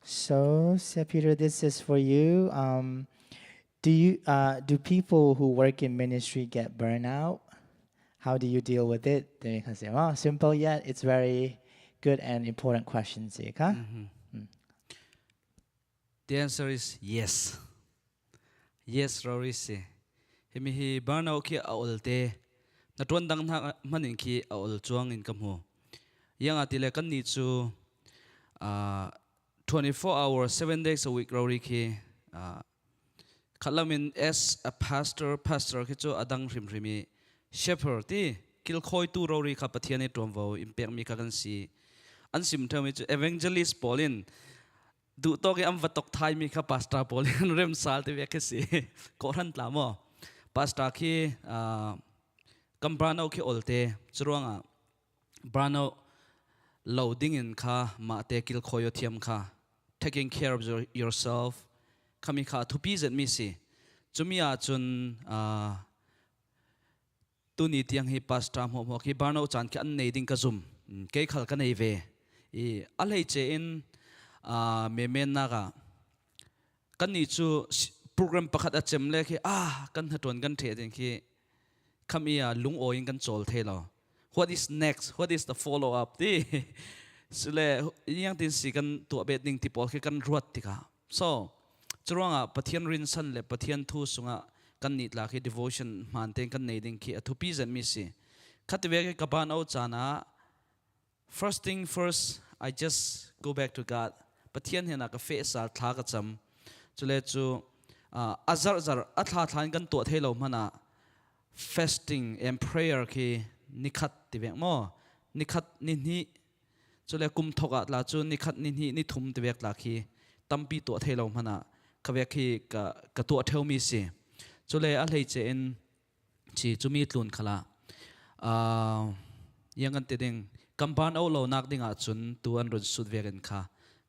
so sa Peter, this is for you. Do people who work in ministry get burnout? How do you deal with it? Simple yet it's very good and important questions. The answer is yes. Yes, Rory say. Hemi hi burnout ki aulte. Na tuan dang na manin ki aul chuang in kam ho. Yang atile kan ni chu 24 hours 7 days a week Rory ki khalamin as a pastor ki chu adang rim shepherd ti kil khoi tu Rory kha pathiani tom vo impact mi ka kan si an sim thami chu evangelist Paulin du to ke am vatok thai mi kha pastor Paulin rem sal te vek si ko ran tla mo pastor ki kambrano ki olte churonga brano loading in kha ma te kil khoyo thiam kha taking care of yourself kami kha thupi zet mi si chumia chun tu ni tiang hi pastor mo ki barno chan ki an nei ding ka zum ke khal ka nei ve I alei che in me men na ga kan ni chu program pakhat a chem le ki kan haton kan the ding ki khamia lung oin kan chol the lo what is next what is the follow up ti sile yang tin si kan tu bet ning ti pol ki kan ruat ti ka so churonga pathian rin san le pathian thu sunga kan ni tla ki devotion man ten kan nei ding ki athu pi zen mi si khatwe ki kapan au chana first thing first I just go back to God pathian hena ka fe sal thla ka cham chule chu azar atha thlan kan to thelo mana fasting and prayer ki nikhat ti vek mo nikhat ni ni chule kum thoka la chu nikhat ni ni ni thum ti vek la khi tampi to thelo mana ka vek khi ka to theu mi si chule a lei che en chi chumi tlun khala yangan te ding kampan o lo nak dinga chun tu an run sud veken kha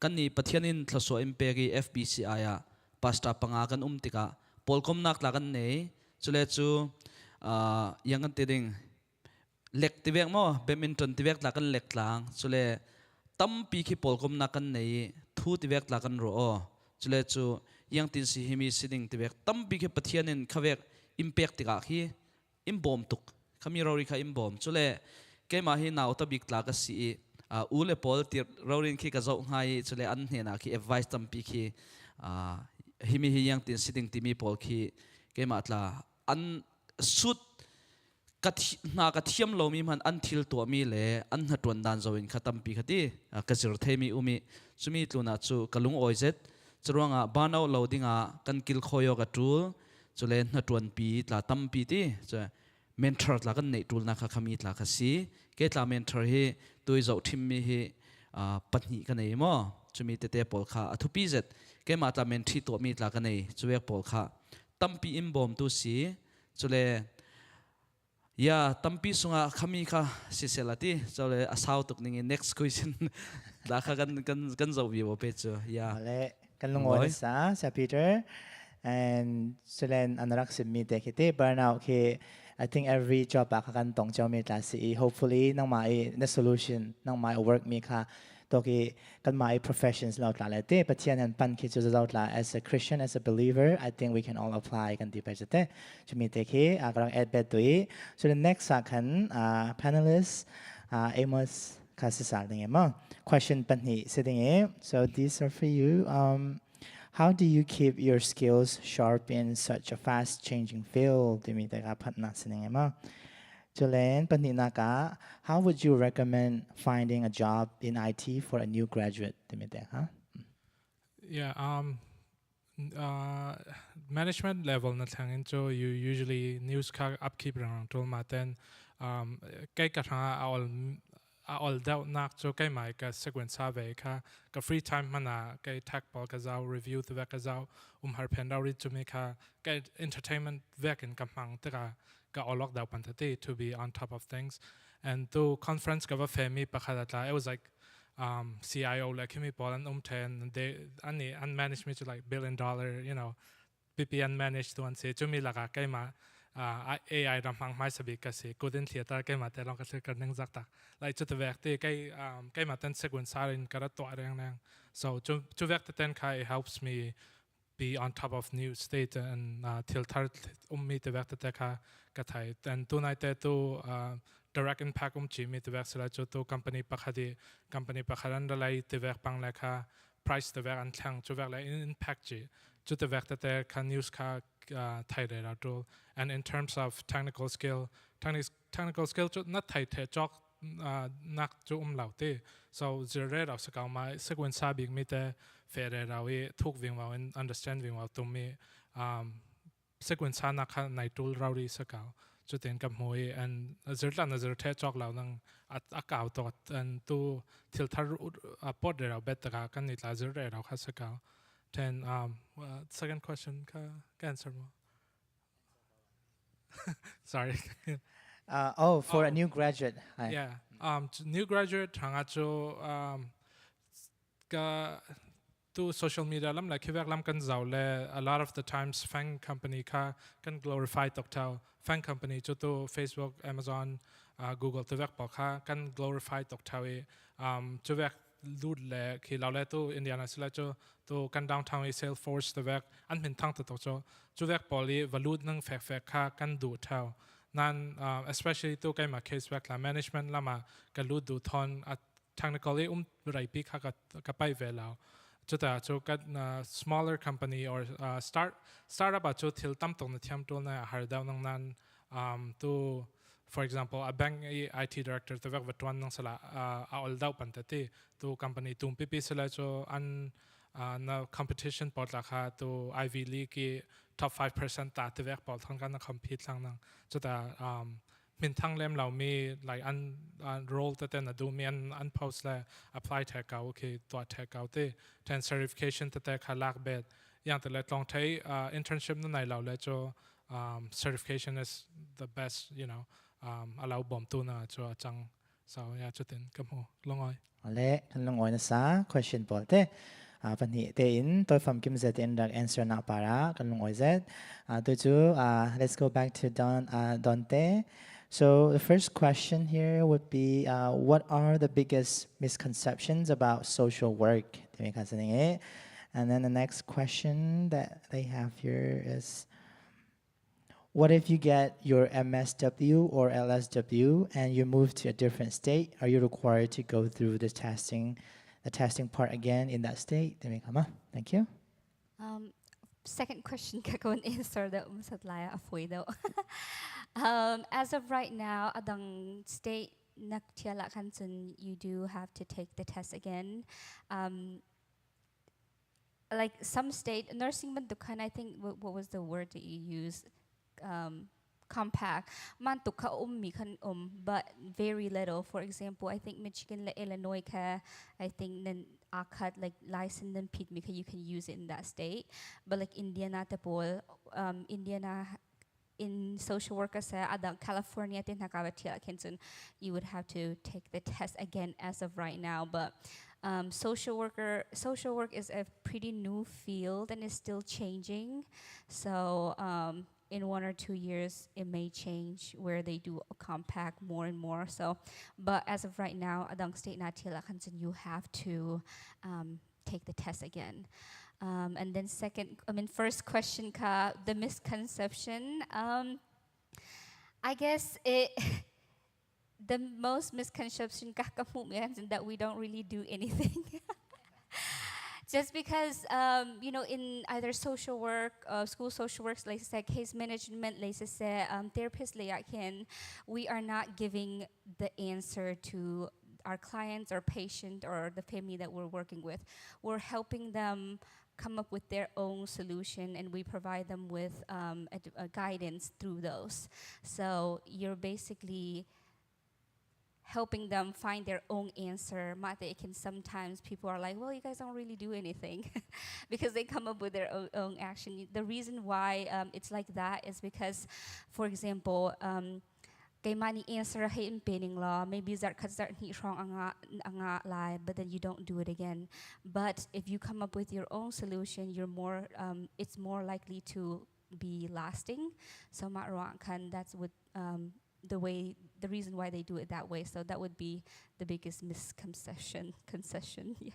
kan ni pathianin thlaso impegi FBCIY pasta panga kan tika polkom nak la kan nei chule chu yangan te ding lek ti vek mo badminton ti vek la kan lek tlang chule tampi khi polkom na kan nei thu ti vek la kan ro chule chu yang tin si himi siding ti vek tampi khi pathianin khavek impact ti ka khi imbom tuk khami rori kha imbom chule ke ma hi naw ta big tla ka si ule pol ti rorin khi ka zo ngai chule an hne na khi advice tampi khi himi hi yang tin siding ti mi pol khi ke ma tla an sut na ka thiam lo mi man an thil to mi le an hatun dan zo in khatam pi khati ka zir themi umi chumi tluna chu kalung oizet churonga banau loadinga kan kil khoyo ka tul chule hatun pi tla tam pi ti cha mentor tla kan nei tul na kha khami tla kha si ke tla mentor hi tui zo thim mi hi patni ka nei mo chumi te te pol kha athu pi zet ke ma tla mentri to mi tla ka nei chuek pol kha tampi imbom tu si chule ya tampi sunga kami ka si selati chule asau tuk ningi next question da kha kan zo bi bo pe chu ya Ole kan lungoy lungoi sa Peter and sulen anarak simmi te kiti burnout ki I think every job ka kan tong chao mi ta si hopefully nang mai the solution nang mai work mi ka to ki kan mai professions laut la le te pathian han pan ki chu laut la as a Christian as a believer I think we can all apply kan ti pa jate chumi te ki akarang ed bet tui so the next sa kan panelists Amos kasisal ding mo question pan hi sitting in so these are for you how do you keep your skills sharp in such a fast changing field? How would you recommend finding a job in IT for a new graduate? Yeah, management level na thangin cho you usually news ka upkeep rang tol ma ten kai ka thanga all doubt nak cho kai mai ka sequence survey ka free time mana kai tech pol ka zau review the ka zau har pen daw ri chu me ka kai entertainment vek in kamang ta ka all lock down pantate to be on top of things and to conference ka va femi pakhala it was like CIO like him Paul and 10 they ani unmanaged me to like $1 billion you know PPN managed to say to me laka kai ma AI rampang mai sabi kasi couldn't theater kai ma te long kasi karneng zakta like to the vecte kai ma ten sequence sarin karat to areng nang so to vecte ten kai helps me be on top of new state and till tar me te vecte te ka kathai and tonight te to direct impact chi me te vecte cho to company pakharan dalai te vek pang la kha price te vek an thang to vek la impact chi to the vecte te kan news ka thai de ra to and in terms of technical skill to not thai the chok nak cho lau te so zero of sakau ma sequence sabi me te fair ra we thuk wing wa and understand wing wa to me sequence na kha nai tool rauri sakau cho ten kam hoi and zerla na zer the chok lau nang akau to and to til thar pot ra bet ka kan ni la zer ra kha sakau then second question ka answer mo sorry for a new graduate hi. Yeah new graduate hanga cho ka to social media lam like hivek lam kan zaule a lot of the times fang company ka kan glorify tok tau fang company cho to Facebook Amazon Google to vek pa kha kan glorify tok tau cho vek lud le khi lao le to Indiana sila cho to kan downtown Salesforce to vek an min thang to cho vek poli valud nang fek kha kan du tau nan especially to kai ma case vek la management lama ka lud du thon technically rai pi kha ka pai ve lao cho kan smaller company or startup cho thil tam tong na thiam tol na har daw nang nan to for example a bank IT director to vek vatwan nang sala all daw pantati to company tum pp sala cho an na competition pot la kha to Ivy League ki top 5% ta te vek pol thang kan na compete lang nang cho ta min thang lem lau mi like an role ta ten adu mi an post la apply tech ka okay to tech out te ten certification ta kha lak bet yang te let long thai internship na nai lau le cho certification is the best you know allow bom tu na cho chang so ya cho ten kam ho longoi Ale kan longoi na sa question pol te pan hi te in toy from Kim Zet in dak answer na para kan longoi zet to chu let's go back to Dante. So the first question here would be what are the biggest misconceptions about social work? And then the next question that they have here is what if you get your MSW or LSW and you move to a different state? Are you required to go through the testing part again in that state? Thank you. Second question ka kon answer da umsat laya afoy daw. As of right now, adang state naktiala kansun you do have to take the test again. Like some state nursing man dukan I think what was the word that you used? compact. Man tuka mi kan but very little. For example, I think Michigan la Illinois ka, I think then akat like license then pit mika you can use it in that state. But like Indiana tapol, Indiana in social worker sa adang California tin nakawatila kinsun, you would have to take the test again as of right now. But social work is a pretty new field and is still changing. So in 1 or 2 years, it may change where they do a compact more and more. So, but as of right now, adang state natila kansun, you have to take the test again. And then first question ka, the misconception. I guess the most misconception is that we don't really do anything. Just because, in either social work, school social works, like I said, case management, like I said, therapist, we are not giving the answer to our clients or patient or the family that we're working with. We're helping them come up with their own solution, and we provide them with a guidance through those. So you're basically helping them find their own answer. Sometimes people are like, well, you guys don't really do anything because they come up with their own action. The reason why it's like that is because, for example, kay mani answer hay pinning law, maybe zart ni wrong anga lie, but then you don't do it again. But if you come up with your own solution, it's more likely to be lasting. So that's what the reason why they do it that way. So that would be the biggest misconception. Yeah.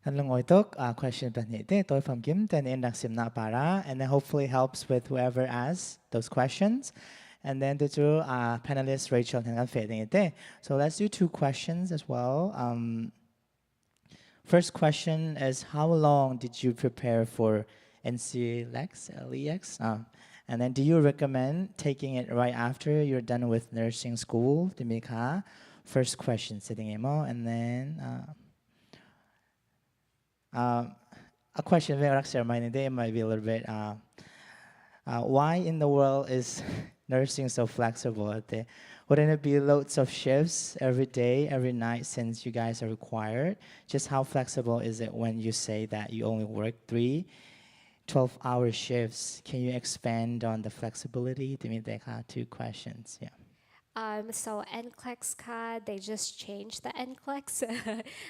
And long talk question panite toy from Khim then in na para, and then hopefully helps with whoever asks those questions. And then the two panelists, Rachel and Lydia. So let's do 2 questions as well. First question is, how long did you prepare for NCLEX, LEX? And then do you recommend taking it right after you're done with nursing school? Timika, first question, sitting Amos. And then a question it might be a little bit, why in the world is nursing so flexible? Wouldn't it be loads of shifts every day, every night, since you guys are required? Just how flexible is it when you say that you only work 3 12-hour shifts? Can you expand on the flexibility? 2 questions. Yeah. So NCLEX card, they just changed the NCLEX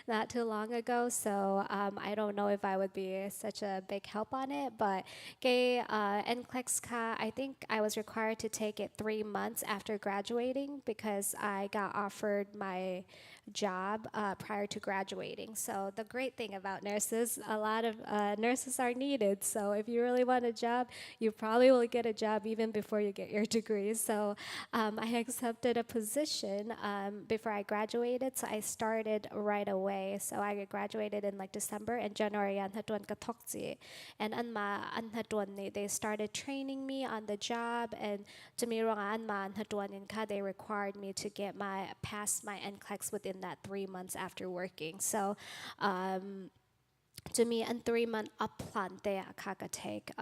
not too long ago. So I don't know if I would be such a big help on it. But NCLEX card, I think I was required to take it 3 months after graduating because I got offered my job prior to graduating. So the great thing about nurses, a lot of nurses are needed. So if you really want a job, you probably will get a job even before you get your degree. So I accepted a position before I graduated. So I started right away. So I graduated in like December, and January and they started training me on the job, and they required me to get pass my NCLEX within that 3 months after working. So to me, and 3 month upfront they take,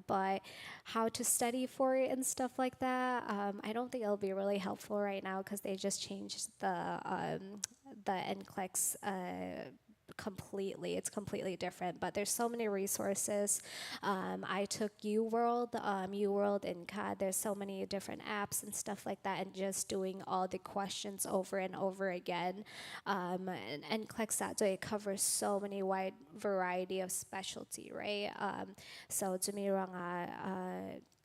but how to study for it and stuff like that, I don't think it'll be really helpful right now because they just changed the NCLEX completely. It's completely different, but there's so many resources. I took UWorld, and CAD. There's so many different apps and stuff like that, and just doing all the questions over and over again. And so it covers so many wide variety of specialty, right? So to me,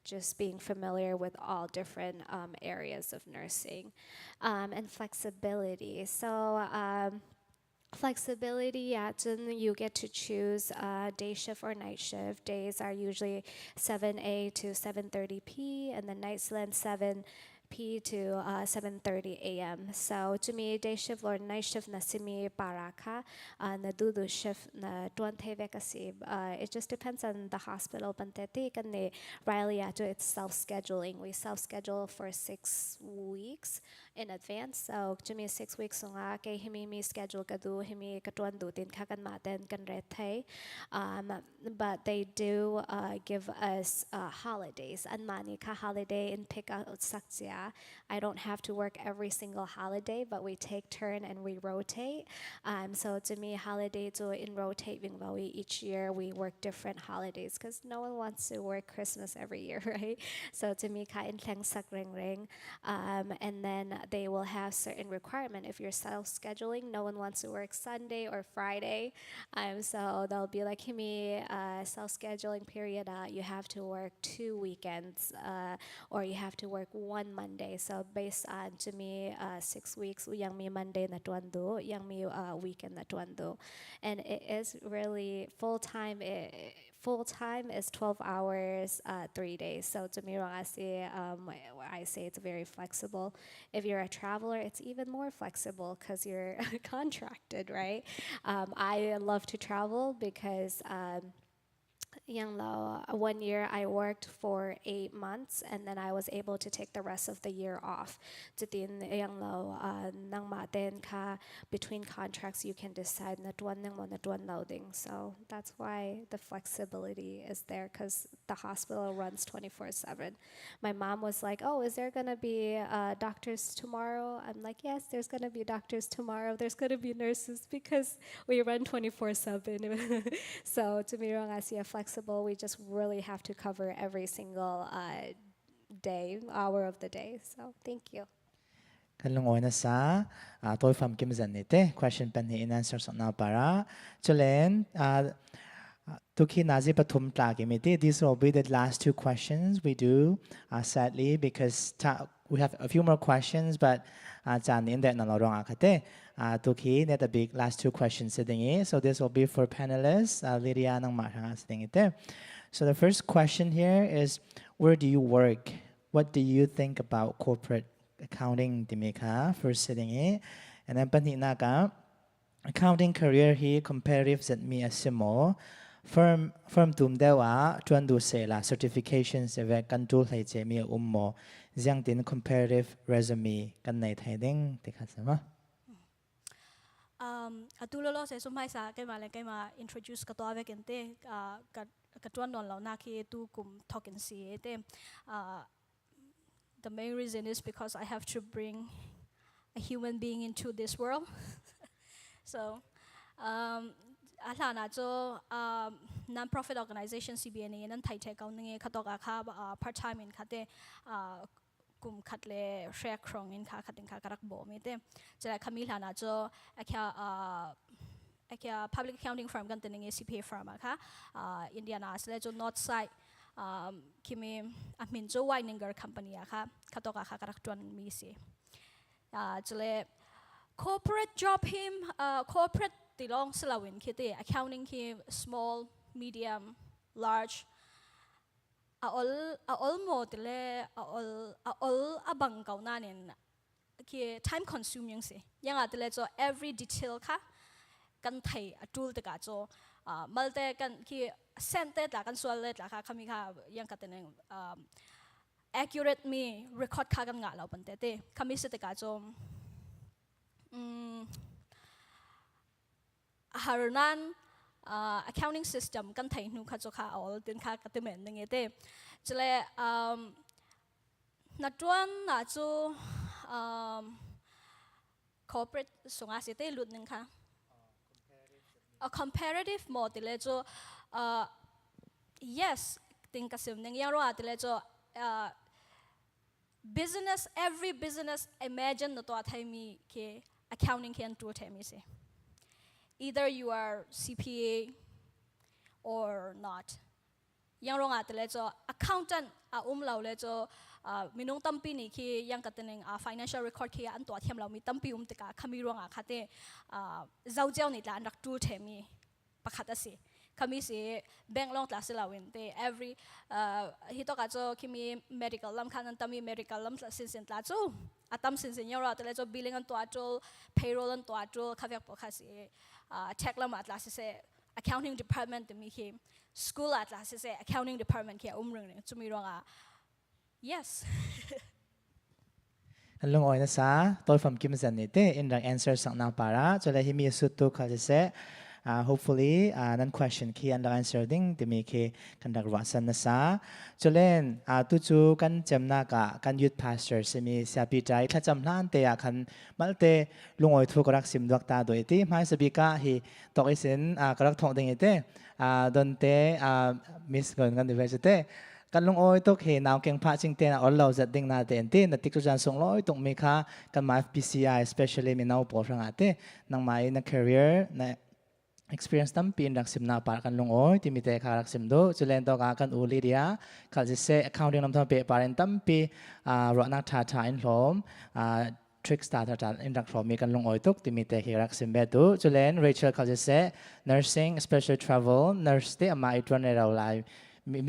just being familiar with all different areas of nursing, and flexibility. So flexibility, you get to choose day shift or night shift. Days are usually 7 a to 7:30 p, and the nights lend 7 p to 7:30 a.m. So to me, day shift or night shift na simi paraka, na dudu shift na tuante kasi. It just depends on the hospital. Pantetik and the Riley it's self-scheduling. We self-schedule for 6 weeks, in advance. So Jimmy 6 weeks songa ke himi schedule kadu himi katuan du tin kakan maten kan retay. But they do give us holidays and mani ka holiday in pick out saksia. I don't have to work every single holiday, but we take turn and we rotate. So to me, holiday to in rotating each year we work different holidays because no one wants to work Christmas every year, right? So to me, ka in tlang sak ring ring, and then they will have certain requirement. If you're self-scheduling, no one wants to work Sunday or Friday, so they'll be like, himi self-scheduling period. You have to work 2 weekends, or you have to work 1 Monday. So based on to me, 6 weeks, yang mi Monday na tuando, yang mi weekend na tuando, and it is really full time. Full time is 12 hours, 3 days. So to me, I say it's very flexible. If you're a traveler, it's even more flexible because you're contracted, right? I love to travel because 1 year I worked for 8 months and then I was able to take the rest of the year off. Between contracts you can decide loading. So that's why the flexibility is there because the hospital runs 24/7. My mom was like, oh, is there gonna be doctors tomorrow? I'm like, yes, there's gonna be doctors tomorrow. There's gonna be nurses because we run 24/7. So to me, I see a flexible. We just really have to cover every single hour of the day. So thank you. Kalungoy na sa toy from Khim zanite question pen hi in answer sa na para chulen Tuki nazi patum tlagimiti. These will be the last 2 questions we do, sadly, because we have a few more questions, but Jan in that nalarong akate. Tuki net the big last 2 questions sitting in. So this will be for panelists. Lydia nang marang sitting ite. So the first question here is, where do you work? What do you think about corporate accounting, Dimika, first sitting in? And then paninaga, accounting career here comparative that me as simo. Firm tum dewa tuan du se la certifications eve kan tu hlai che mi ummo jiang tin comparative resume kan nei thai ding te khasama atulolo se sumai sa ke ma introduce ka to ave kente ka tuan don lo na ki tu kum token si ete the main reason is because I have to bring a human being into this world. So Alana jo non-profit organization CBNA nan thai thai kaung khatoka kha part time in khate kum khatle share krong in kha khating kha karak bo mi te jara khamil hana jo akya public accounting firm kan tening CPA firm kha Indiana asle jo north side kimi amin jo wininger company kha khatoka kha karak ton mi se jale corporate job him corporate tilong selawin kite accounting ki small medium large all modele all abang kau nanin ki time consuming se yang atele jo every detail ka kan thai atul te ka jo malte kan ki sente ta kan swale ta ka khami kha yang katene accurate me record ka kan nga law pante te khami se te ka jo Harunan accounting system kan thai nu kha chokha all tin kha katimen nge te chale natwan na chu corporate songa se te lut ning kha a comparative model jo yes tin ka sim ning yang ro atele jo business every business imagine no to thai mi ke accounting can to thai mi se either you are CPA or not. Yang ronga tele jo accountant lao le jo minung tampi ni ki yang kateneng financial record ki an to thiam lao mi tampi tika khami ronga khate zau jiao ni tla nak tu themi pakhata se kami se bank long class lawin te every hitoka jo kimi medical lam khanan tami medical lam sin tla jo atam sin yang ro tele jo billing an to atol payroll an to atol khavyak po khasi tech lam atlas se accounting department mi ki school atlas se accounting department ki umrung ne chumi ronga yes อันลงอ้อยนะซะตัวฟังกิมจันนี่เต้อินรัก answer สักนาปาระจะเลยให้มีสุดตัวเขาจะเสhopefully นั่น question คีอันรัก answer ดิ้งที่มีคีกันรักรักสันนะซะจะเล่นตุจูกันจำนักกันยุทธ pastor สมีเสียปีใจถ้าจำล้านเตะคันมัลเตลงอ้อยทุกรักสิมดวกตาโดยที่ไม่สบิกาฮีตอกอิสินกรักทองดิ้งเต้ดนเตมิสกันดีเวสเต้กันลงอ้อยตกเห็นนาวเก่งพระจิงเตนะอัลลอฮ์จัดดิ่งนาเตนเตนติกตุจันส่งร้อยตกมีค่ากันมา FBCI especially มีนาวปอร์งอาเตนังมาใน career ใน experience ตั้มปีนรักสิมนาปากันลงอ้อยที่มีแต่ขารักสิมดูจุเลนตอกากันอูลีเดียเขาจะเซ accounting นำทางเปปารินตั้มปีรอนักท่าทายอินหลอมtrick starter จัดอินรักพร้อมมีกันลงอ้อยตกที่มีแต่ขารักสิมเบดูจุเลน Rachel เขาจะเซ nursing special travel nurse ที่มาอีกวันในเราไลฟ์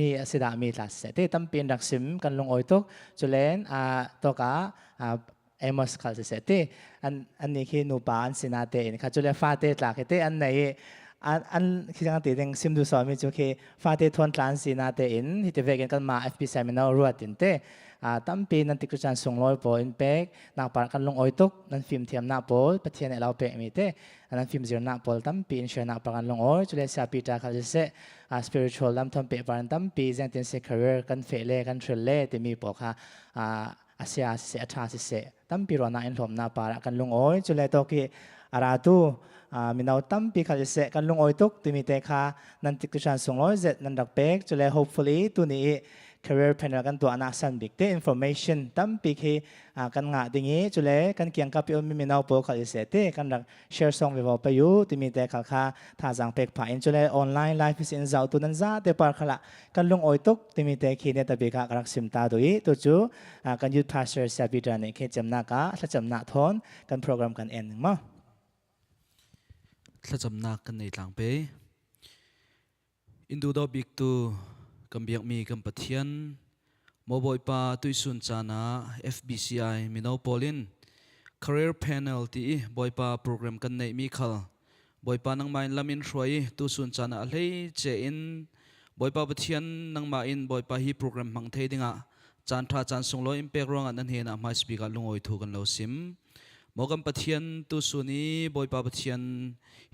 มีสิดามีหลักเสที่ตั้มปีนรักสิมกันลงอ้อยตุกจุเลนตัวกาAmos เขาจะเสที่อันนี้คือนูปานสินาเตนค่ะจุเลฟาเตตลากเตอันไหนอันคือจังตีเด้งซิมดูสอนมีจุคือฟาเตทวนทรานสินาเตอินที่จะเวกันกันมา FBCIY รัวตินเตตั้มปีนันติกจันส่งลอยโปอินเป็กนักปากันลงอ้อยตุกนั่นฟิล์มเทียมนักโปประเทศเราเป็กมีเตอันนั้นฟิล์มเสียนักโปตั้มปีนเชื่อนักปากันลงอ้อยจุเลเสียปีตาเขาจะเสspiritual ลำทำเปปารันตั้มปีเจนเทนเซ career กันเฟเล่กันเทรลเล่ที่มีปอกค่ะอาเซียเสียชาเสียตั้มปีรอนาอินหลอมนาปาระกันลงอ้อยจุเลโตกีอาราตูมีนาวตั้มปีเขาจะเสกันลงอ้อยตุกที่มีเตค่ะนันติกจันส่งลอยเจ็ดนันดักเป็กจุเล hopefully ตัวนี้ career panel กันตัวอนาสันบิ๊กเต information ตั้มปีคือกันงาดิ่งนี้จุเลกันเกี่ยงกับพี่มีนาวโปเขาจะเสเตกันดัก share song วิวไปอยู่ที่มีแต่ค่ะท่าจังเป็กผ่านจุเล online live is in เจ้าตัวนั้นจ้าเตปาร์ขละกันลงอ้อยตุกที่มีแต่คีเนตบีกากรักสิมตาดุยตัวจูกันยุทธ pastor เสียบิดานี่คือจำนักถ้าจำนักทอนกันโปรแกรมกันเอ็นหนึ่งมั้งถ้าจำนักกันในหลังเปอินดูดอบิกตูกำเบียกมีกำปะเทียนโมบอยปาตุยสุนจานา FBCI มินาวปอลิน career panel ที่บอยปาโปรแกรมกันในมีขลบอยปานังมาอินลามินช่วยตุสุนจานาเลยเจอินบอยปาปะเทียนนังมาอินบอยปาฮีโปรแกรมมังเทดิงะจานท่าจานส่งลอยอิมเปกรองอันนั้นเห็นมาสปีกันลงอ้อยถูกันเราซิมโมกันปะเทียนตุสุนีบอยปาปะเทียน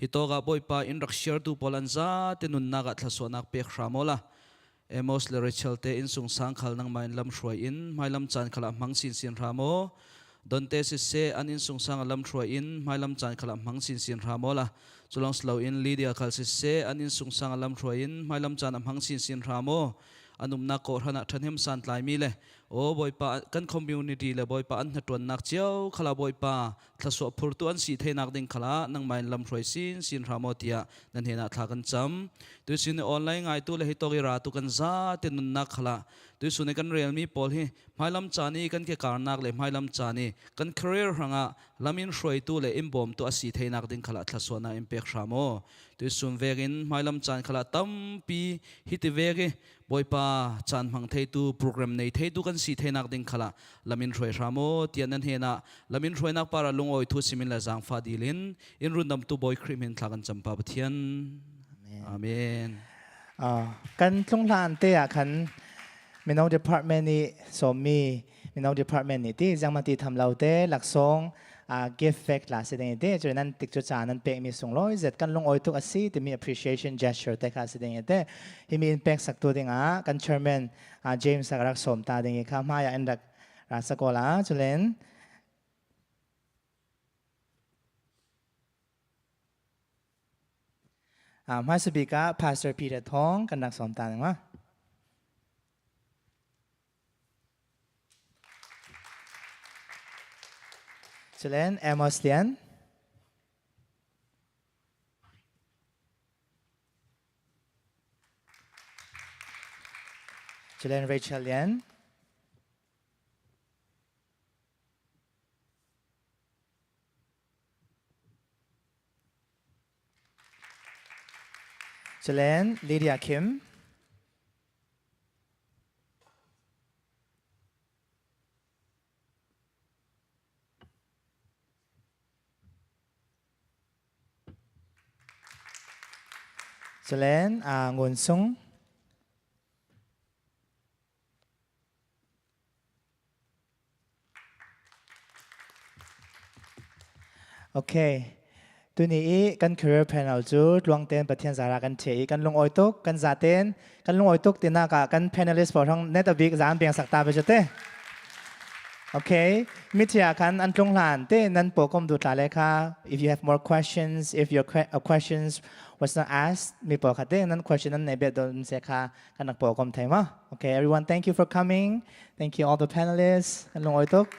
ฮิโตกะบอยปาอินรักเชียร์ตูปอลันซาเตนุนนักทัศวนักเปกรามอละAmos le Rachel te in sung sang khal nang main lam shruai in mai lam chan khala mang sin ramo don te se an in sung sang lam shruai in mai lam chan khala mang sin ramo la chulong slow in Lydia khal se an in sung sang lam shruai in mai lam chan mang sin ramo anum na ko hana thanem san tlai mi le o boy pa kan community le boy pa an hatun nak chiao khala boy pa thlaso phurtu an si theinak ding khala nang main lam throi sin ramo tia nan hena thla kan cham tu sin online ngai tu le hitogi ra tu kan za te nun nak khala tu sune kan realme pol hi mai lam chani kan ke karnak le mai lam chani kan career hanga lamin throi tu le imbom tu asi theinak ding khala thlaso na impact ramo tu sun vegin mai lam chan khala tam pi hiti vege boy pa chan mang thei tu program nei thei tu kan si theinak ding khala lamin throi ramo tian nan hena lamin throi nak para lungoi thu simin la jang fa dilin in rundam tu boy Khim in thlakan champa pathian amen กันตรงลานเตะคันมีน้อง department นี่สมีมีน้อง department นี่ที่จังมาตีทำเราเตะหลักทรงgive back หลายสิ่งเตะจนนั้นติดจุดจานั้นเปมีส่งร้อยเสร็จกันลงอ้อยทุกอาศัยที่มี appreciation gesture แต่การแสดงเตะที่มี impact สักตัวเองกัน chairman James สักรักสมตาเองข้ามาอย่างนักรัสกอลาจุเลนมาสบิกา Pastor Peter Thawng กันนักสมตาหนึ่งวะจุเลน Amos Lian จุเลน Rachel Lian จุเลน Lydia Khim จุเลนNgunซุง Okay. ตัวนี้กัน career panel จูลวงเต้นประเทศสาระกันเทกันลงออยตุกกันซาเต้นกันลงออยตุกตีน่ากะกัน panelist พอทั้งเนตบิกจานเบียงสักตาไปจุดเต้โอเคมิเทียกันอันตรงหลานเต้นั้นโปรกรมดูตาเลยค่ะ if you have more questions if your questions was not asked มีโปรคัดเต้นั้น question นั้นในเบ็ดโดนเสียค่ะกันนักโปรกรมไทยมั้ง okay everyone thank you for coming thank you all the panelists กันลงออยตุก